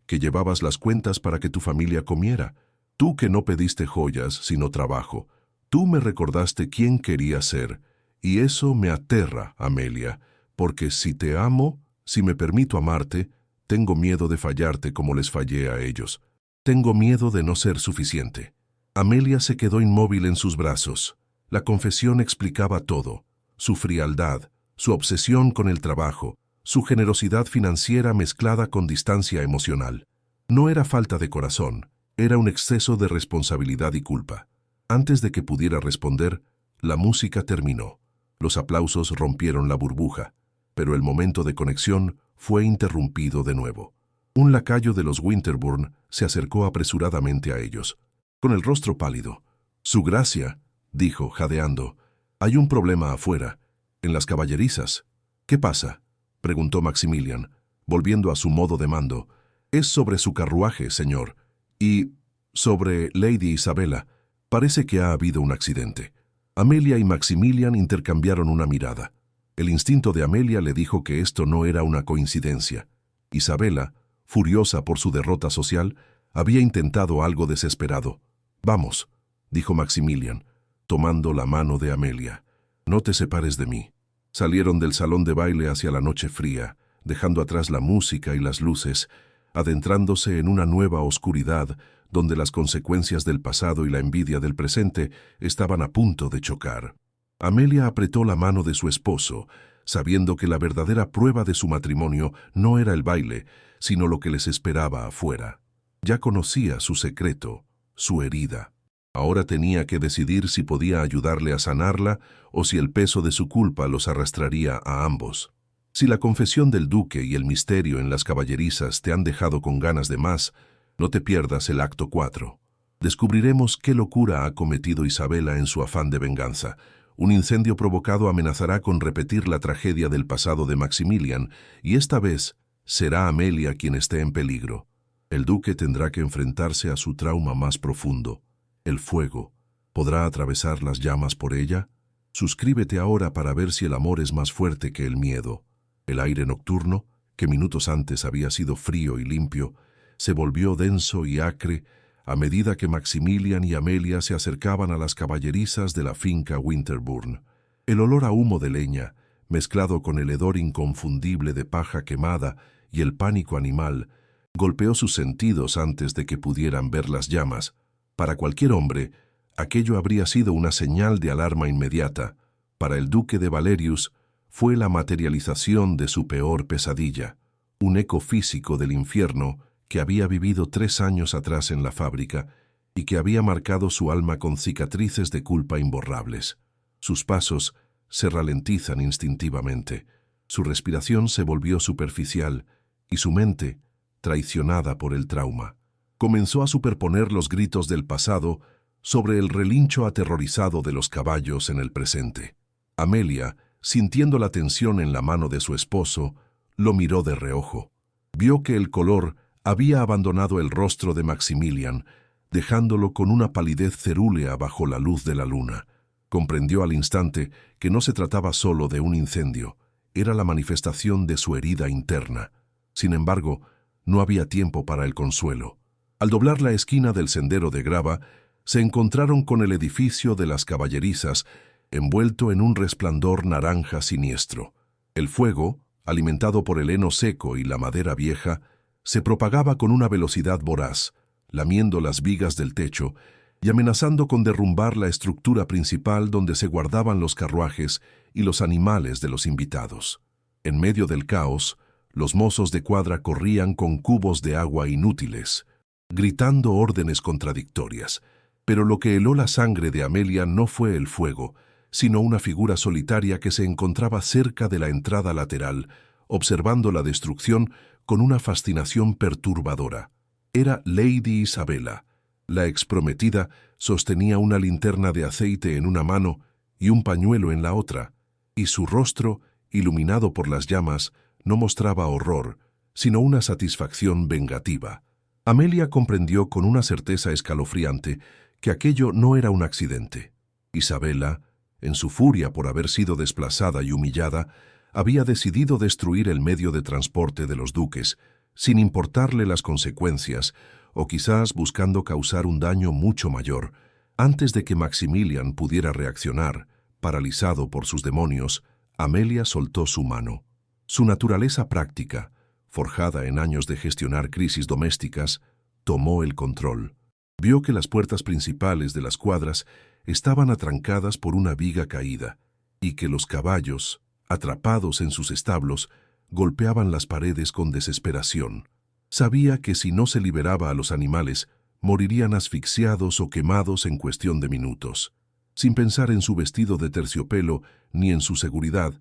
que llevabas las cuentas para que tu familia comiera, tú que no pediste joyas, sino trabajo. Tú me recordaste quién quería ser, y eso me aterra, Amelia, porque si te amo, si me permito amarte, tengo miedo de fallarte como les fallé a ellos. Tengo miedo de no ser suficiente. Amelia se quedó inmóvil en sus brazos. La confesión explicaba todo: su frialdad, su obsesión con el trabajo, su generosidad financiera mezclada con distancia emocional. No era falta de corazón, era un exceso de responsabilidad y culpa. Antes de que pudiera responder, la música terminó. Los aplausos rompieron la burbuja, pero el momento de conexión fue interrumpido de nuevo. Un lacayo de los Winterbourne se acercó apresuradamente a ellos, con el rostro pálido. «Su gracia», dijo, jadeando, «hay un problema afuera, en las caballerizas». «¿Qué pasa?», preguntó Maximilian, volviendo a su modo de mando. «Es sobre su carruaje, señor, y sobre Lady Isabela. Parece que ha habido un accidente». Amelia y Maximilian intercambiaron una mirada. El instinto de Amelia le dijo que esto no era una coincidencia. Isabela, furiosa por su derrota social, había intentado algo desesperado. «Vamos», dijo Maximilian, tomando la mano de Amelia. «No te separes de mí». Salieron del salón de baile hacia la noche fría, dejando atrás la música y las luces, adentrándose en una nueva oscuridad donde las consecuencias del pasado y la envidia del presente estaban a punto de chocar. Amelia apretó la mano de su esposo, sabiendo que la verdadera prueba de su matrimonio no era el baile, sino lo que les esperaba afuera. Ya conocía su secreto, su herida. Ahora tenía que decidir si podía ayudarle a sanarla o si el peso de su culpa los arrastraría a ambos. Si la confesión del duque y el misterio en las caballerizas te han dejado con ganas de más, no te pierdas el acto 4. Descubriremos qué locura ha cometido Isabela en su afán de venganza. Un incendio provocado amenazará con repetir la tragedia del pasado de Maximilian, y esta vez será Amelia quien esté en peligro. El duque tendrá que enfrentarse a su trauma más profundo. El fuego. ¿Podrá atravesar las llamas por ella? Suscríbete ahora para ver si el amor es más fuerte que el miedo. El aire nocturno, que minutos antes había sido frío y limpio, se volvió denso y acre a medida que Maximilian y Amelia se acercaban a las caballerizas de la finca Winterbourne. El olor a humo de leña, mezclado con el hedor inconfundible de paja quemada y el pánico animal, golpeó sus sentidos antes de que pudieran ver las llamas. Para cualquier hombre, aquello habría sido una señal de alarma inmediata. Para el duque de Valerius, fue la materialización de su peor pesadilla, un eco físico del infierno que había vivido 3 años atrás en la fábrica y que había marcado su alma con cicatrices de culpa imborrables. Sus pasos se ralentizan instintivamente, su respiración se volvió superficial y su mente, traicionada por el trauma, comenzó a superponer los gritos del pasado sobre el relincho aterrorizado de los caballos en el presente. Amelia, sintiendo la tensión en la mano de su esposo, lo miró de reojo. Vio que el color había abandonado el rostro de Maximilian, dejándolo con una palidez cerúlea bajo la luz de la luna. Comprendió al instante que no se trataba solo de un incendio, era la manifestación de su herida interna. Sin embargo, no había tiempo para el consuelo. Al doblar la esquina del sendero de grava, se encontraron con el edificio de las caballerizas, envuelto en un resplandor naranja siniestro. El fuego, alimentado por el heno seco y la madera vieja, se propagaba con una velocidad voraz, lamiendo las vigas del techo y amenazando con derrumbar la estructura principal donde se guardaban los carruajes y los animales de los invitados. En medio del caos, los mozos de cuadra corrían con cubos de agua inútiles, gritando órdenes contradictorias. Pero lo que heló la sangre de Amelia no fue el fuego, sino una figura solitaria que se encontraba cerca de la entrada lateral, observando la destrucción con una fascinación perturbadora. Era Lady Isabella. La exprometida sostenía una linterna de aceite en una mano y un pañuelo en la otra, y su rostro, iluminado por las llamas, no mostraba horror, sino una satisfacción vengativa. Amelia comprendió con una certeza escalofriante que aquello no era un accidente. Isabella, en su furia por haber sido desplazada y humillada, había decidido destruir el medio de transporte de los duques, sin importarle las consecuencias, o quizás buscando causar un daño mucho mayor. Antes de que Maximilian pudiera reaccionar, paralizado por sus demonios, Amelia soltó su mano. Su naturaleza práctica, forjada en años de gestionar crisis domésticas, tomó el control. Vio que las puertas principales de las cuadras estaban atrancadas por una viga caída y que los caballos, atrapados en sus establos, golpeaban las paredes con desesperación. Sabía que si no se liberaba a los animales, morirían asfixiados o quemados en cuestión de minutos. Sin pensar en su vestido de terciopelo ni en su seguridad,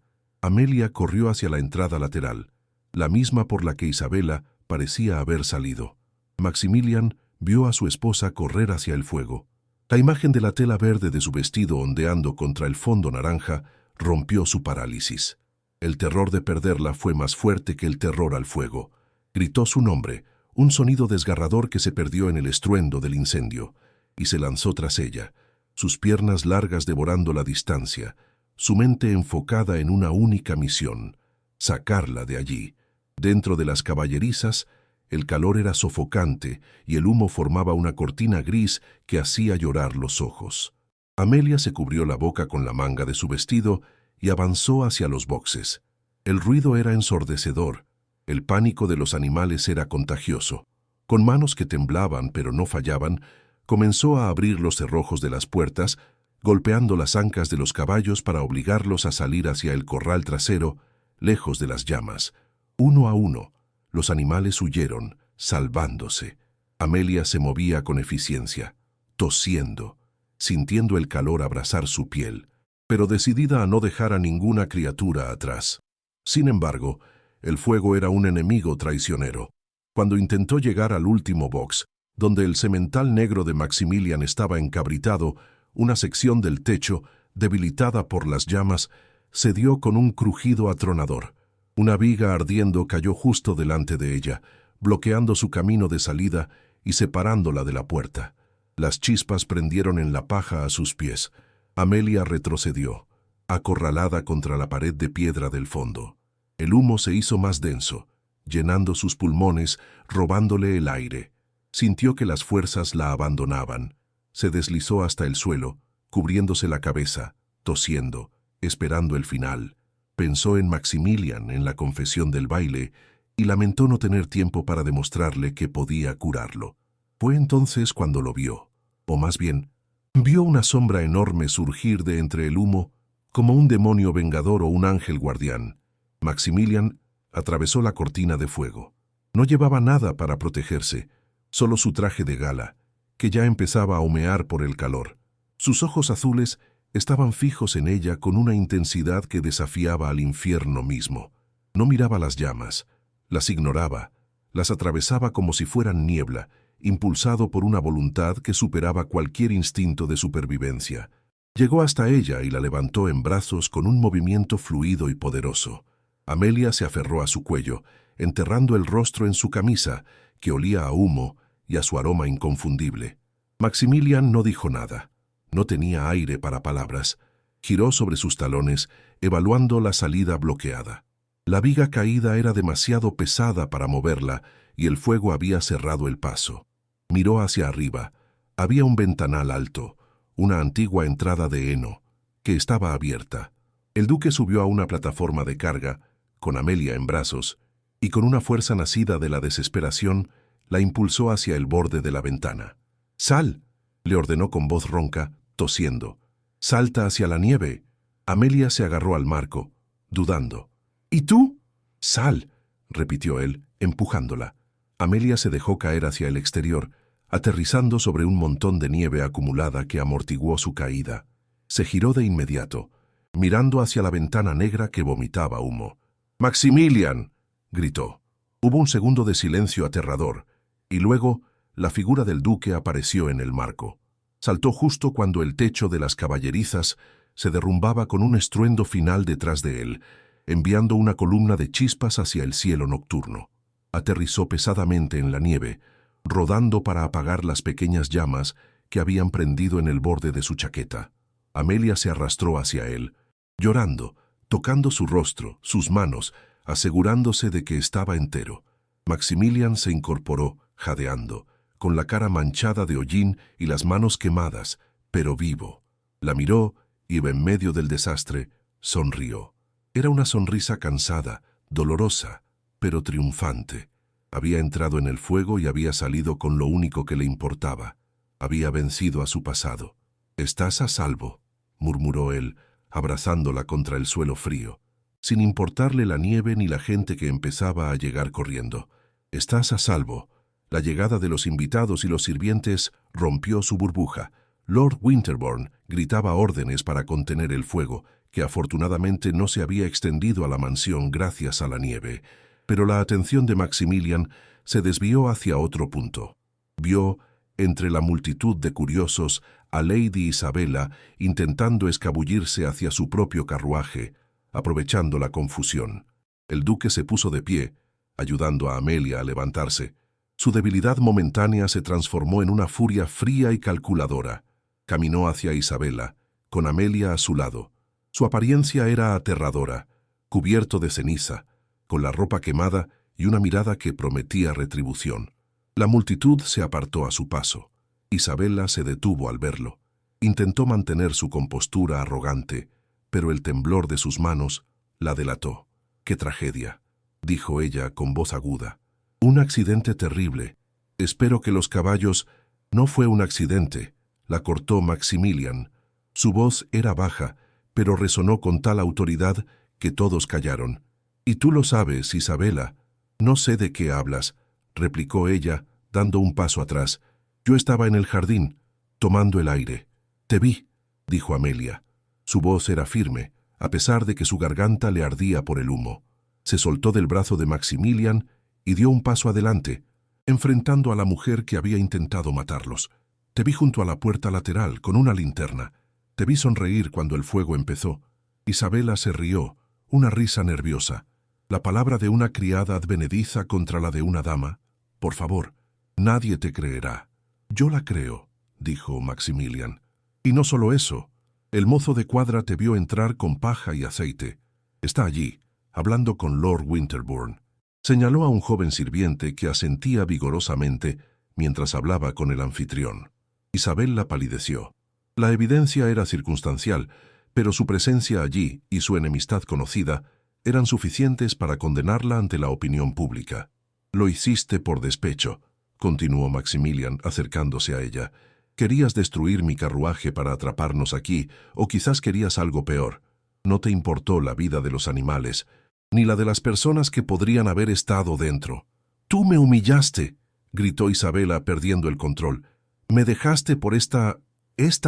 Amelia corrió hacia la entrada lateral, la misma por la que Isabella parecía haber salido. Maximilian vio a su esposa correr hacia el fuego. La imagen de la tela verde de su vestido ondeando contra el fondo naranja rompió su parálisis. El terror de perderla fue más fuerte que el terror al fuego. Gritó su nombre, un sonido desgarrador que se perdió en el estruendo del incendio, y se lanzó tras ella, sus piernas largas devorando la distancia, su mente enfocada en una única misión: sacarla de allí. Dentro de las caballerizas, el calor era sofocante y el humo formaba una cortina gris que hacía llorar los ojos. Amelia se cubrió la boca con la manga de su vestido y avanzó hacia los boxes. El ruido era ensordecedor, el pánico de los animales era contagioso. Con manos que temblaban pero no fallaban, comenzó a abrir los cerrojos de las puertas, golpeando las ancas de los caballos para obligarlos a salir hacia el corral trasero, lejos de las llamas. Uno a uno, los animales huyeron, salvándose. Amelia se movía con eficiencia, tosiendo, sintiendo el calor abrasar su piel, pero decidida a no dejar a ninguna criatura atrás. Sin embargo, el fuego era un enemigo traicionero. Cuando intentó llegar al último box, donde el semental negro de Maximilian estaba encabritado, una sección del techo, debilitada por las llamas, cedió con un crujido atronador. Una viga ardiendo cayó justo delante de ella, bloqueando su camino de salida y separándola de la puerta. Las chispas prendieron en la paja a sus pies. Amelia retrocedió, acorralada contra la pared de piedra del fondo. El humo se hizo más denso, llenando sus pulmones, robándole el aire. Sintió que las fuerzas la abandonaban. Se deslizó hasta el suelo, cubriéndose la cabeza, tosiendo, esperando el final. Pensó en Maximilian en la confesión del baile y lamentó no tener tiempo para demostrarle que podía curarlo. Fue entonces cuando lo vio, o más bien, vio una sombra enorme surgir de entre el humo como un demonio vengador o un ángel guardián. Maximilian atravesó la cortina de fuego. No llevaba nada para protegerse, solo su traje de gala, que ya empezaba a humear por el calor. Sus ojos azules estaban fijos en ella con una intensidad que desafiaba al infierno mismo. No miraba las llamas, las ignoraba, las atravesaba como si fueran niebla, impulsado por una voluntad que superaba cualquier instinto de supervivencia. Llegó hasta ella y la levantó en brazos con un movimiento fluido y poderoso. Amelia se aferró a su cuello, enterrando el rostro en su camisa, que olía a humo y a su aroma inconfundible. Maximilian no dijo nada. No tenía aire para palabras. Giró sobre sus talones, evaluando la salida bloqueada. La viga caída era demasiado pesada para moverla y el fuego había cerrado el paso. Miró hacia arriba. Había un ventanal alto, una antigua entrada de heno, que estaba abierta. El duque subió a una plataforma de carga, con Amelia en brazos, y con una fuerza nacida de la desesperación, la impulsó hacia el borde de la ventana. «¡Sal!», le ordenó con voz ronca, tosiendo. «¡Salta hacia la nieve!». Amelia se agarró al marco, dudando. «¿Y tú?». «¡Sal!», repitió él, empujándola. Amelia se dejó caer hacia el exterior, aterrizando sobre un montón de nieve acumulada que amortiguó su caída. Se giró de inmediato, mirando hacia la ventana negra que vomitaba humo. «¡Maximilian!», gritó. Hubo un segundo de silencio aterrador, y luego la figura del duque apareció en el marco. Saltó justo cuando el techo de las caballerizas se derrumbaba con un estruendo final detrás de él, enviando una columna de chispas hacia el cielo nocturno. Aterrizó pesadamente en la nieve, rodando para apagar las pequeñas llamas que habían prendido en el borde de su chaqueta. Amelia se arrastró hacia él, llorando, tocando su rostro, sus manos, asegurándose de que estaba entero. Maximilian se incorporó, jadeando, con la cara manchada de hollín y las manos quemadas, pero vivo. La miró y, en medio del desastre, sonrió. Era una sonrisa cansada, dolorosa, pero triunfante. Había entrado en el fuego y había salido con lo único que le importaba. Había vencido a su pasado. «Estás a salvo», murmuró él, abrazándola contra el suelo frío, sin importarle la nieve ni la gente que empezaba a llegar corriendo. «Estás a salvo». La llegada de los invitados y los sirvientes rompió su burbuja. Lord Winterbourne gritaba órdenes para contener el fuego, que afortunadamente no se había extendido a la mansión gracias a la nieve. Pero la atención de Maximilian se desvió hacia otro punto. Vio, entre la multitud de curiosos, a Lady Isabella intentando escabullirse hacia su propio carruaje, aprovechando la confusión. El duque se puso de pie, ayudando a Amelia a levantarse. Su debilidad momentánea se transformó en una furia fría y calculadora. Caminó hacia Isabella, con Amelia a su lado. Su apariencia era aterradora, cubierto de ceniza, con la ropa quemada y una mirada que prometía retribución. La multitud se apartó a su paso. Isabella se detuvo al verlo. Intentó mantener su compostura arrogante, pero el temblor de sus manos la delató. «¡Qué tragedia!», dijo ella con voz aguda. «Un accidente terrible. Espero que los caballos...». «No fue un accidente», la cortó Maximilian. Su voz era baja, pero resonó con tal autoridad que todos callaron. «Y tú lo sabes, Isabella». «No sé de qué hablas», replicó ella, dando un paso atrás. «Yo estaba en el jardín, tomando el aire». «Te vi», dijo Amelia. Su voz era firme, a pesar de que su garganta le ardía por el humo. Se soltó del brazo de Maximilian y dio un paso adelante, enfrentando a la mujer que había intentado matarlos. «Te vi junto a la puerta lateral, con una linterna. Te vi sonreír cuando el fuego empezó». Isabella se rió, una risa nerviosa. «La palabra de una criada advenediza contra la de una dama. Por favor, nadie te creerá». «Yo la creo», dijo Maximilian. «Y no solo eso. El mozo de cuadra te vio entrar con paja y aceite. Está allí, hablando con Lord Winterbourne». Señaló a un joven sirviente que asentía vigorosamente mientras hablaba con el anfitrión. Isabella palideció. La evidencia era circunstancial, pero su presencia allí y su enemistad conocida eran suficientes para condenarla ante la opinión pública. «Lo hiciste por despecho», continuó Maximilian acercándose a ella. «Querías destruir mi carruaje para atraparnos aquí, o quizás querías algo peor. No te importó la vida de los animales, ni la de las personas que podrían haber estado dentro». «Tú me humillaste», gritó Isabella perdiendo el control. «Me dejaste por esta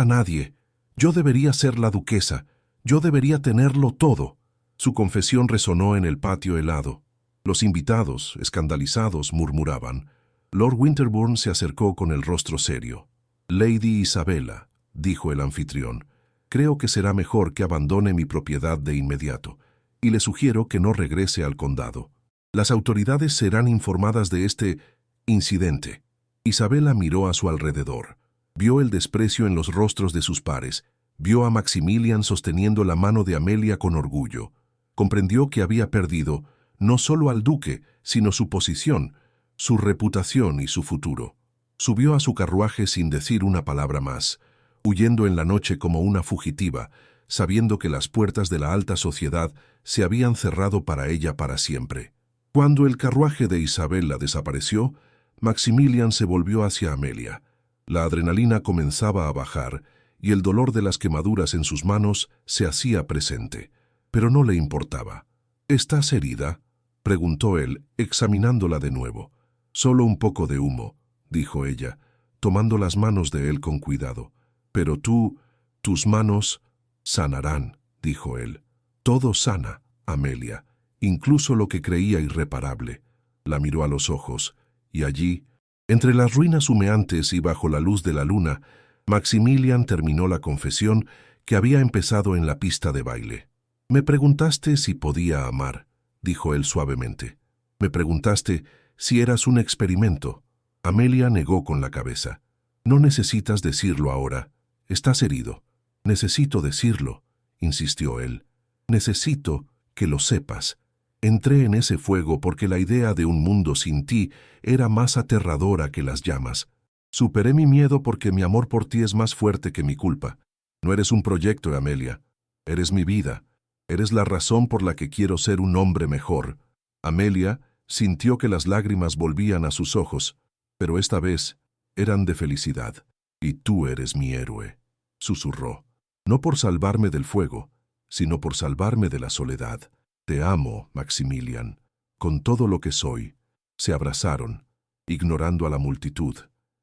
nadie. Yo debería ser la duquesa. Yo debería tenerlo todo». Su confesión resonó en el patio helado. Los invitados, escandalizados, murmuraban. Lord Winterbourne se acercó con el rostro serio. «Lady Isabella», dijo el anfitrión, «creo que será mejor que abandone mi propiedad de inmediato, y le sugiero que no regrese al condado. Las autoridades serán informadas de este incidente». Isabella miró a su alrededor. Vio el desprecio en los rostros de sus pares. Vio a Maximilian sosteniendo la mano de Amelia con orgullo. Comprendió que había perdido no solo al duque, sino su posición, su reputación y su futuro. Subió a su carruaje sin decir una palabra más, huyendo en la noche como una fugitiva, sabiendo que las puertas de la alta sociedad se habían cerrado para ella para siempre. Cuando el carruaje de Isabella desapareció, Maximilian se volvió hacia Amelia. La adrenalina comenzaba a bajar y el dolor de las quemaduras en sus manos se hacía presente, pero no le importaba. «¿Estás herida?», preguntó él, examinándola de nuevo. «Solo un poco de humo», dijo ella, tomando las manos de él con cuidado. «Pero tus manos sanarán», dijo él. «Todo sana, Amelia, incluso lo que creía irreparable». La miró a los ojos, y allí, entre las ruinas humeantes y bajo la luz de la luna, Maximilian terminó la confesión que había empezado en la pista de baile. «Me preguntaste si podía amar», dijo él suavemente. «Me preguntaste si eras un experimento». Amelia negó con la cabeza. «No necesitas decirlo ahora. Estás herido». «Necesito decirlo», insistió él. «Necesito que lo sepas. Entré en ese fuego porque la idea de un mundo sin ti era más aterradora que las llamas. Superé mi miedo porque mi amor por ti es más fuerte que mi culpa. No eres un proyecto, Amelia. Eres mi vida. Eres la razón por la que quiero ser un hombre mejor». Amelia sintió que las lágrimas volvían a sus ojos, pero esta vez eran de felicidad. «Y tú eres mi héroe», susurró. «No por salvarme del fuego, sino por salvarme de la soledad. Te amo, Maximilian, con todo lo que soy». Se abrazaron, ignorando a la multitud,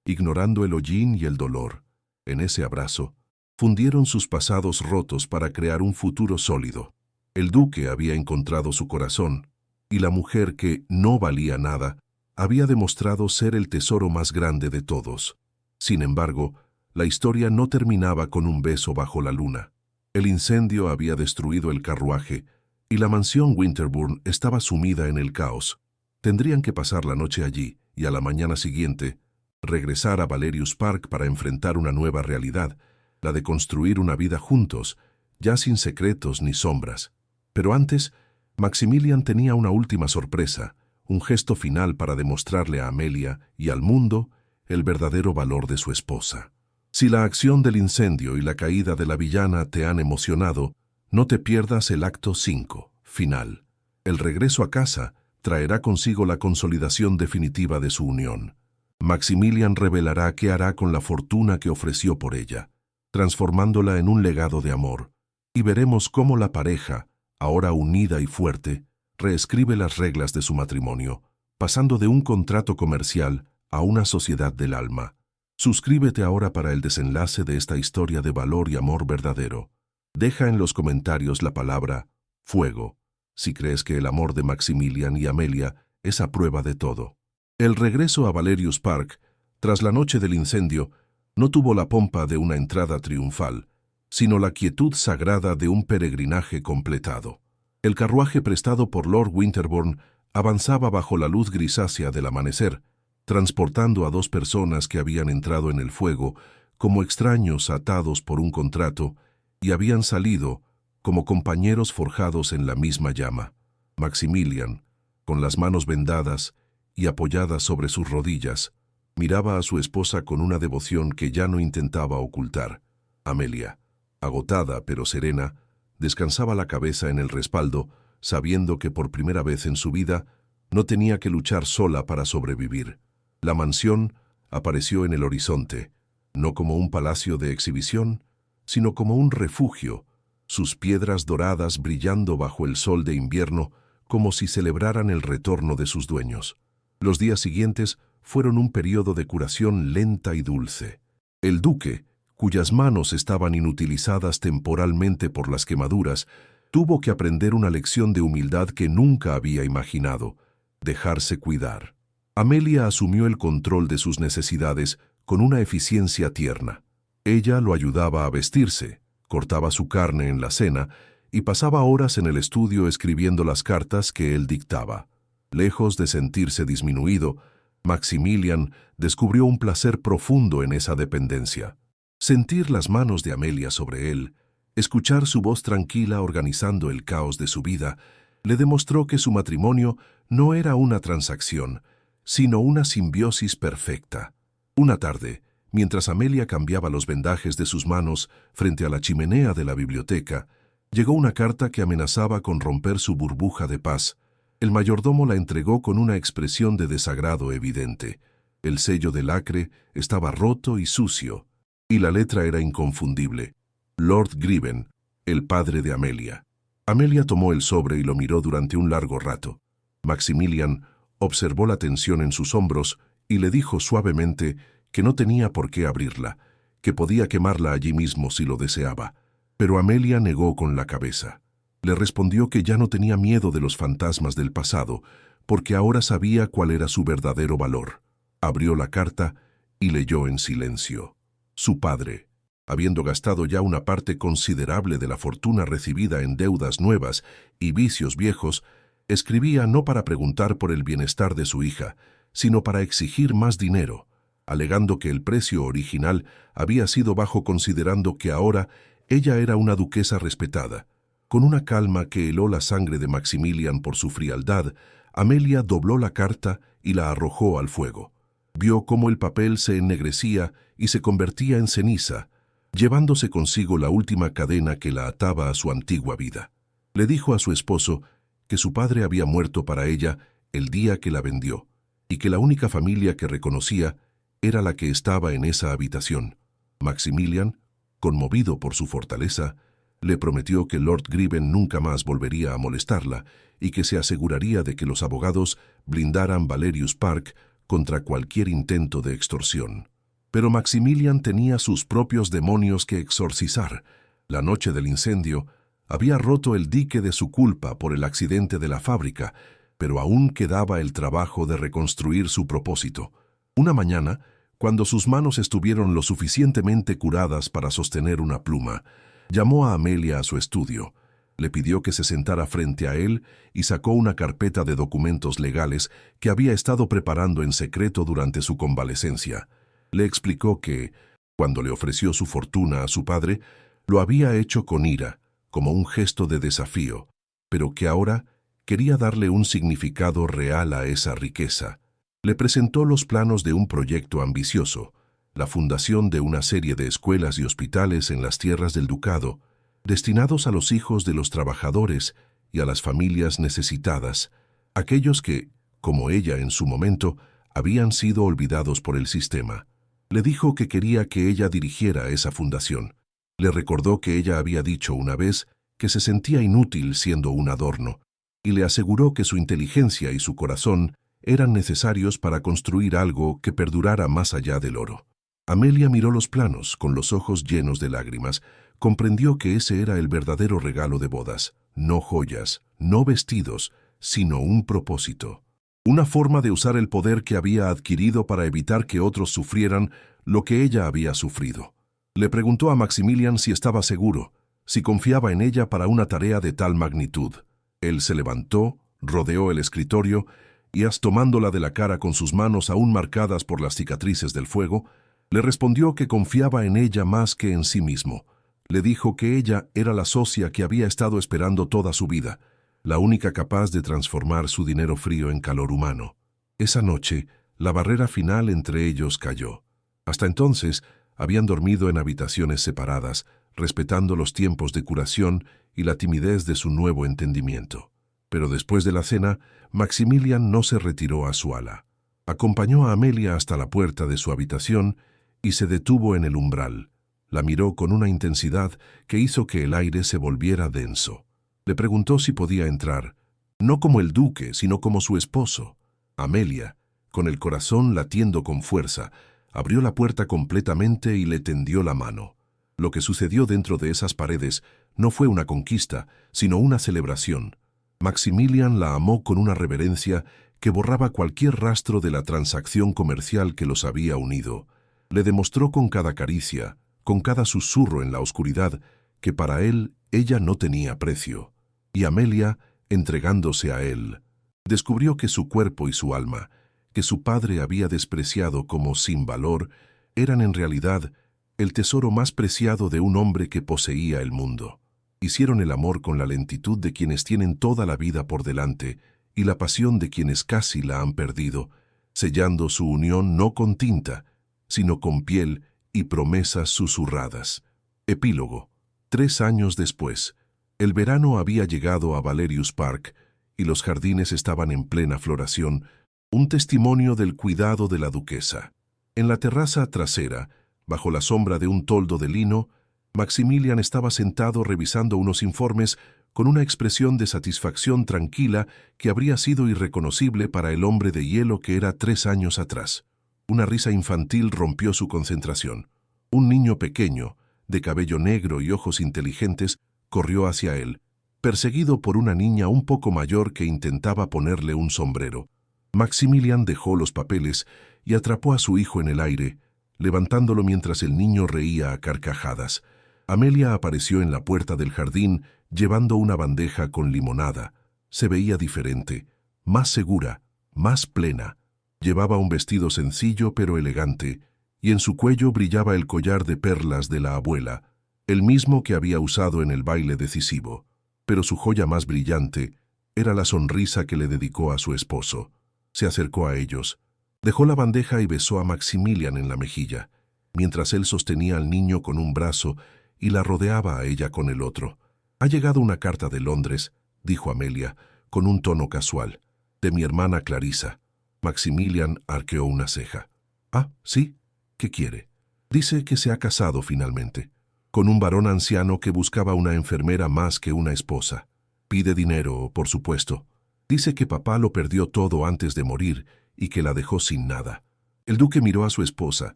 ignorando el hollín y el dolor. En ese abrazo, fundieron sus pasados rotos para crear un futuro sólido. El duque había encontrado su corazón, y la mujer que no valía nada había demostrado ser el tesoro más grande de todos. Sin embargo, la historia no terminaba con un beso bajo la luna. El incendio había destruido el carruaje, y la mansión Winterbourne estaba sumida en el caos. Tendrían que pasar la noche allí, y a la mañana siguiente, regresar a Valerius Park para enfrentar una nueva realidad, la de construir una vida juntos, ya sin secretos ni sombras. Pero antes, Maximilian tenía una última sorpresa, un gesto final para demostrarle a Amelia y al mundo el verdadero valor de su esposa. Si la acción del incendio y la caída de la villana te han emocionado, no te pierdas el acto 5, final. El regreso a casa traerá consigo la consolidación definitiva de su unión. Maximilian revelará qué hará con la fortuna que ofreció por ella, transformándola en un legado de amor, y veremos cómo la pareja, ahora unida y fuerte, reescribe las reglas de su matrimonio, pasando de un contrato comercial a una sociedad del alma. Suscríbete ahora para el desenlace de esta historia de valor y amor verdadero. Deja en los comentarios la palabra fuego, si crees que el amor de Maximilian y Amelia es a prueba de todo. El regreso a Valerius Park, tras la noche del incendio, no tuvo la pompa de una entrada triunfal, sino la quietud sagrada de un peregrinaje completado. El carruaje prestado por Lord Winterbourne avanzaba bajo la luz grisácea del amanecer, transportando a 2 personas que habían entrado en el fuego como extraños atados por un contrato y habían salido como compañeros forjados en la misma llama. Maximilian, Con las manos vendadas y apoyadas sobre sus rodillas, miraba a su esposa con una devoción que ya no intentaba ocultar. Amelia, agotada pero serena, descansaba la cabeza en el respaldo, sabiendo que por primera vez en su vida no tenía que luchar sola para sobrevivir. La mansión apareció en el horizonte, no como un palacio de exhibición, sino como un refugio, sus piedras doradas brillando bajo el sol de invierno como si celebraran el retorno de sus dueños. Los días siguientes fueron un periodo de curación lenta y dulce. El duque, cuyas manos estaban inutilizadas temporalmente por las quemaduras, tuvo que aprender una lección de humildad que nunca había imaginado: dejarse cuidar. Amelia asumió el control de sus necesidades con una eficiencia tierna. Ella lo ayudaba a vestirse, cortaba su carne en la cena y pasaba horas en el estudio escribiendo las cartas que él dictaba. Lejos de sentirse disminuido, Maximilian descubrió un placer profundo en esa dependencia. Sentir las manos de Amelia sobre él, escuchar su voz tranquila organizando el caos de su vida, le demostró que su matrimonio no era una transacción, sino una simbiosis perfecta. Una tarde, mientras Amelia cambiaba los vendajes de sus manos frente a la chimenea de la biblioteca, llegó una carta que amenazaba con romper su burbuja de paz. El mayordomo la entregó con una expresión de desagrado evidente. El sello de lacre estaba roto y sucio, y la letra era inconfundible: Lord Griven, el padre de Amelia. Amelia tomó el sobre y lo miró durante un largo rato. Maximilian observó la tensión en sus hombros y le dijo suavemente que no tenía por qué abrirla, que podía quemarla allí mismo si lo deseaba. Pero Amelia negó con la cabeza. Le respondió que ya no tenía miedo de los fantasmas del pasado, porque ahora sabía cuál era su verdadero valor. Abrió la carta y leyó en silencio. Su padre, habiendo gastado ya una parte considerable de la fortuna recibida en deudas nuevas y vicios viejos, escribía no para preguntar por el bienestar de su hija, sino para exigir más dinero, alegando que el precio original había sido bajo considerando que ahora ella era una duquesa respetada. Con una calma que heló la sangre de Maximilian por su frialdad, Amelia dobló la carta y la arrojó al fuego. Vio cómo el papel se ennegrecía y se convertía en ceniza, llevándose consigo la última cadena que la ataba a su antigua vida. Le dijo a su esposo que su padre había muerto para ella el día que la vendió, y que la única familia que reconocía era la que estaba en esa habitación. Maximilian, conmovido por su fortaleza, le prometió que Lord Griven nunca más volvería a molestarla y que se aseguraría de que los abogados blindaran Valerius Park contra cualquier intento de extorsión. Pero Maximilian tenía sus propios demonios que exorcizar. La noche del incendio había roto el dique de su culpa por el accidente de la fábrica, pero aún quedaba el trabajo de reconstruir su propósito. Una mañana, cuando sus manos estuvieron lo suficientemente curadas para sostener una pluma, llamó a Amelia a su estudio, le pidió que se sentara frente a él y sacó una carpeta de documentos legales que había estado preparando en secreto durante su convalecencia. Le explicó que, cuando le ofreció su fortuna a su padre, lo había hecho con ira, como un gesto de desafío, pero que ahora quería darle un significado real a esa riqueza. Le presentó los planos de un proyecto ambicioso, la fundación de una serie de escuelas y hospitales en las tierras del ducado, destinados a los hijos de los trabajadores y a las familias necesitadas, aquellos que, como ella en su momento, habían sido olvidados por el sistema. Le dijo que quería que ella dirigiera esa fundación. Le recordó que ella había dicho una vez que se sentía inútil siendo un adorno, y le aseguró que su inteligencia y su corazón eran necesarios para construir algo que perdurara más allá del oro. Amelia miró los planos con los ojos llenos de lágrimas. Comprendió que ese era el verdadero regalo de bodas, no joyas, no vestidos, sino un propósito. Una forma de usar el poder que había adquirido para evitar que otros sufrieran lo que ella había sufrido. Le preguntó a Maximilian si estaba seguro, si confiaba en ella para una tarea de tal magnitud. Él se levantó, rodeó el escritorio y, tomándola de la cara con sus manos aún marcadas por las cicatrices del fuego, le respondió que confiaba en ella más que en sí mismo. Le dijo que ella era la socia que había estado esperando toda su vida. la única capaz de transformar su dinero frío en calor humano. Esa noche, la barrera final entre ellos cayó. Hasta entonces, habían dormido en habitaciones separadas, respetando los tiempos de curación y la timidez de su nuevo entendimiento. Pero después de la cena, Maximilian no se retiró a su ala. Acompañó a Amelia hasta la puerta de su habitación y se detuvo en el umbral. La miró con una intensidad que hizo que el aire se volviera denso. Le preguntó si podía entrar, no como el duque, sino como su esposo. Amelia, con el corazón latiendo con fuerza, abrió la puerta completamente y le tendió la mano. Lo que sucedió dentro de esas paredes no fue una conquista, sino una celebración. Maximilian la amó con una reverencia que borraba cualquier rastro de la transacción comercial que los había unido. Le demostró con cada caricia, con cada susurro en la oscuridad, que para él ella no tenía precio. Y Amelia, entregándose a él, descubrió que su cuerpo y su alma, que su padre había despreciado como sin valor, eran en realidad el tesoro más preciado de un hombre que poseía el mundo. Hicieron el amor con la lentitud de quienes tienen toda la vida por delante y la pasión de quienes casi la han perdido, sellando su unión no con tinta, sino con piel y promesas susurradas. Epílogo. 3 años después, el verano había llegado a Valerius Park y los jardines estaban en plena floración, un testimonio del cuidado de la duquesa. En la terraza trasera, bajo la sombra de un toldo de lino, Maximilian estaba sentado revisando unos informes con una expresión de satisfacción tranquila que habría sido irreconocible para el hombre de hielo que era 3 años atrás. Una risa infantil rompió su concentración. Un niño pequeño, de cabello negro y ojos inteligentes, corrió hacia él, perseguido por una niña un poco mayor que intentaba ponerle un sombrero. Maximilian dejó los papeles y atrapó a su hijo en el aire, levantándolo mientras el niño reía a carcajadas. Amelia apareció en la puerta del jardín llevando una bandeja con limonada. Se veía diferente, más segura, más plena. Llevaba un vestido sencillo pero elegante, y en su cuello brillaba el collar de perlas de la abuela, el mismo que había usado en el baile decisivo. Pero su joya más brillante era la sonrisa que le dedicó a su esposo. Se acercó a ellos, dejó la bandeja y besó a Maximilian en la mejilla, mientras él sostenía al niño con un brazo y la rodeaba a ella con el otro. «Ha llegado una carta de Londres», dijo Amelia, con un tono casual, «de mi hermana Clarissa». Maximilian arqueó una ceja. «Ah, ¿sí? ¿Qué quiere?» «Dice que se ha casado finalmente, con un varón anciano que buscaba una enfermera más que una esposa. Pide dinero, por supuesto. Dice que papá lo perdió todo antes de morir y que la dejó sin nada». El duque miró a su esposa,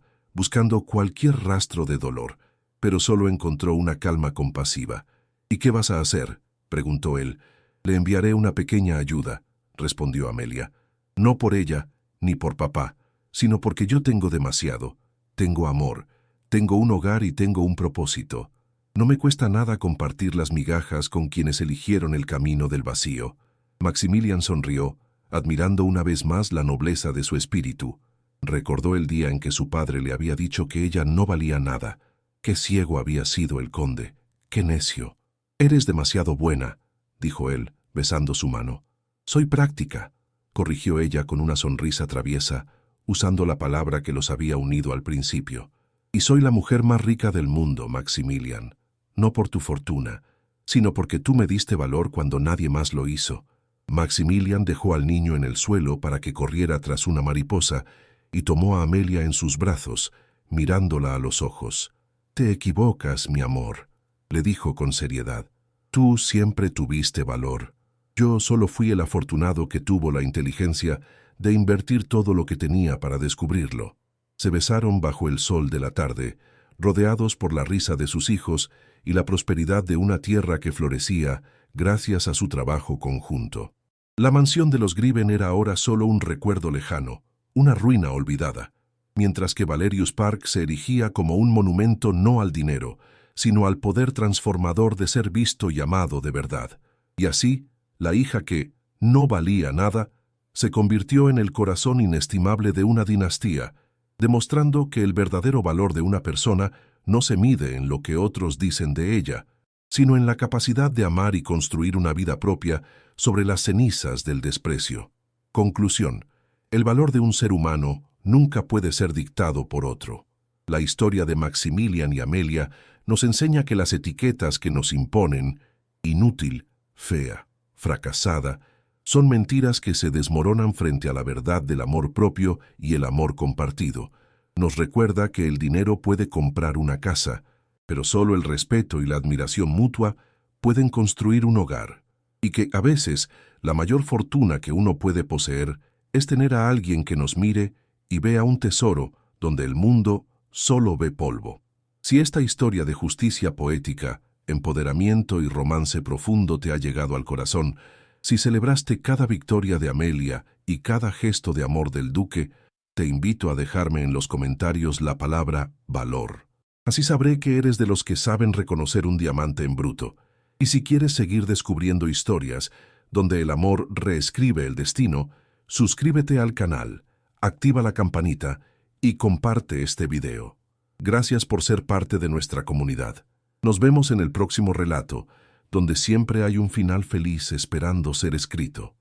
buscando cualquier rastro de dolor, pero solo encontró una calma compasiva. «¿Y qué vas a hacer?», preguntó él. «Le enviaré una pequeña ayuda», respondió Amelia. «No por ella, ni por papá, sino porque yo tengo demasiado. Tengo amor, tengo un hogar y tengo un propósito. No me cuesta nada compartir las migajas con quienes eligieron el camino del vacío». Maximilian sonrió, admirando una vez más la nobleza de su espíritu. Recordó el día en que su padre le había dicho que ella no valía nada. Qué ciego había sido el conde, qué necio. «Eres demasiado buena», dijo él, besando su mano. «Soy práctica», corrigió ella con una sonrisa traviesa, usando la palabra que los había unido al principio. «Y soy la mujer más rica del mundo, Maximilian, no por tu fortuna, sino porque tú me diste valor cuando nadie más lo hizo». Maximilian dejó al niño en el suelo para que corriera tras una mariposa y tomó a Amelia en sus brazos, mirándola a los ojos. «Te equivocas, mi amor», le dijo con seriedad. «Tú siempre tuviste valor. Yo solo fui el afortunado que tuvo la inteligencia de invertir todo lo que tenía para descubrirlo». Se besaron bajo el sol de la tarde, rodeados por la risa de sus hijos y la prosperidad de una tierra que florecía gracias a su trabajo conjunto. La mansión de los Griven era ahora solo un recuerdo lejano, una ruina olvidada, mientras que Valerius Park se erigía como un monumento no al dinero, sino al poder transformador de ser visto y amado de verdad. Y así, la hija que no valía nada, se convirtió en el corazón inestimable de una dinastía, demostrando que el verdadero valor de una persona no se mide en lo que otros dicen de ella, sino en la capacidad de amar y construir una vida propia sobre las cenizas del desprecio. Conclusión: el valor de un ser humano nunca puede ser dictado por otro. La historia de Maximilian y Amelia nos enseña que las etiquetas que nos imponen, inútil, fea, fracasada, son mentiras que se desmoronan frente a la verdad del amor propio y el amor compartido. Nos recuerda que el dinero puede comprar una casa, pero solo el respeto y la admiración mutua pueden construir un hogar, y que a veces la mayor fortuna que uno puede poseer es tener a alguien que nos mire y vea un tesoro donde el mundo solo ve polvo. Si esta historia de justicia poética, empoderamiento y romance profundo te ha llegado al corazón, si celebraste cada victoria de Amelia y cada gesto de amor del duque, te invito a dejarme en los comentarios la palabra valor. Así sabré que eres de los que saben reconocer un diamante en bruto. Y si quieres seguir descubriendo historias donde el amor reescribe el destino, suscríbete al canal, activa la campanita y comparte este video. Gracias por ser parte de nuestra comunidad. Nos vemos en el próximo relato, donde siempre hay un final feliz esperando ser escrito.